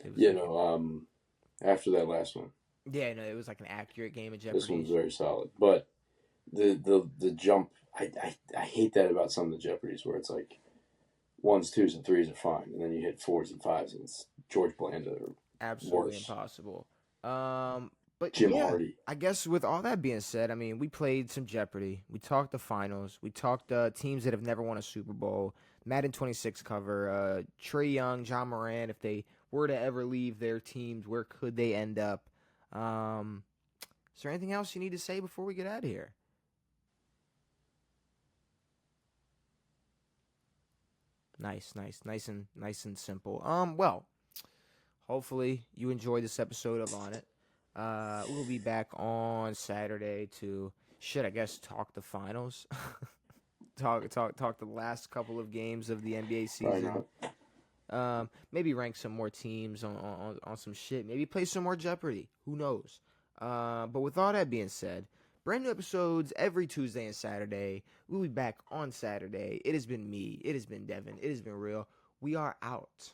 After that last one. Yeah, no, it was like an accurate game of Jeopardy. This one's very solid, but the jump. I hate that about some of the Jeopardies where it's like 1s, 2s, and 3s are fine, and then you hit 4s and 5s, and it's George Blanda or absolutely worse. Impossible. But Jim Hardy. I guess with all that being said, I mean, we played some Jeopardy. We talked the finals. We talked teams that have never won a Super Bowl. Madden 26 cover. Trae Young, John Morant. If they were to ever leave their teams, where could they end up? Is there anything else you need to say before we get out of here? Nice and simple. Well, hopefully you enjoyed this episode of On It. We'll be back on Saturday to talk the finals. talk the last couple of games of the NBA season. Maybe rank some more teams on some shit. Maybe play some more Jeopardy. Who knows? But with all that being said, brand new episodes every Tuesday and Saturday. We'll be back on Saturday. It has been me. It has been Devin. It has been real. We are out.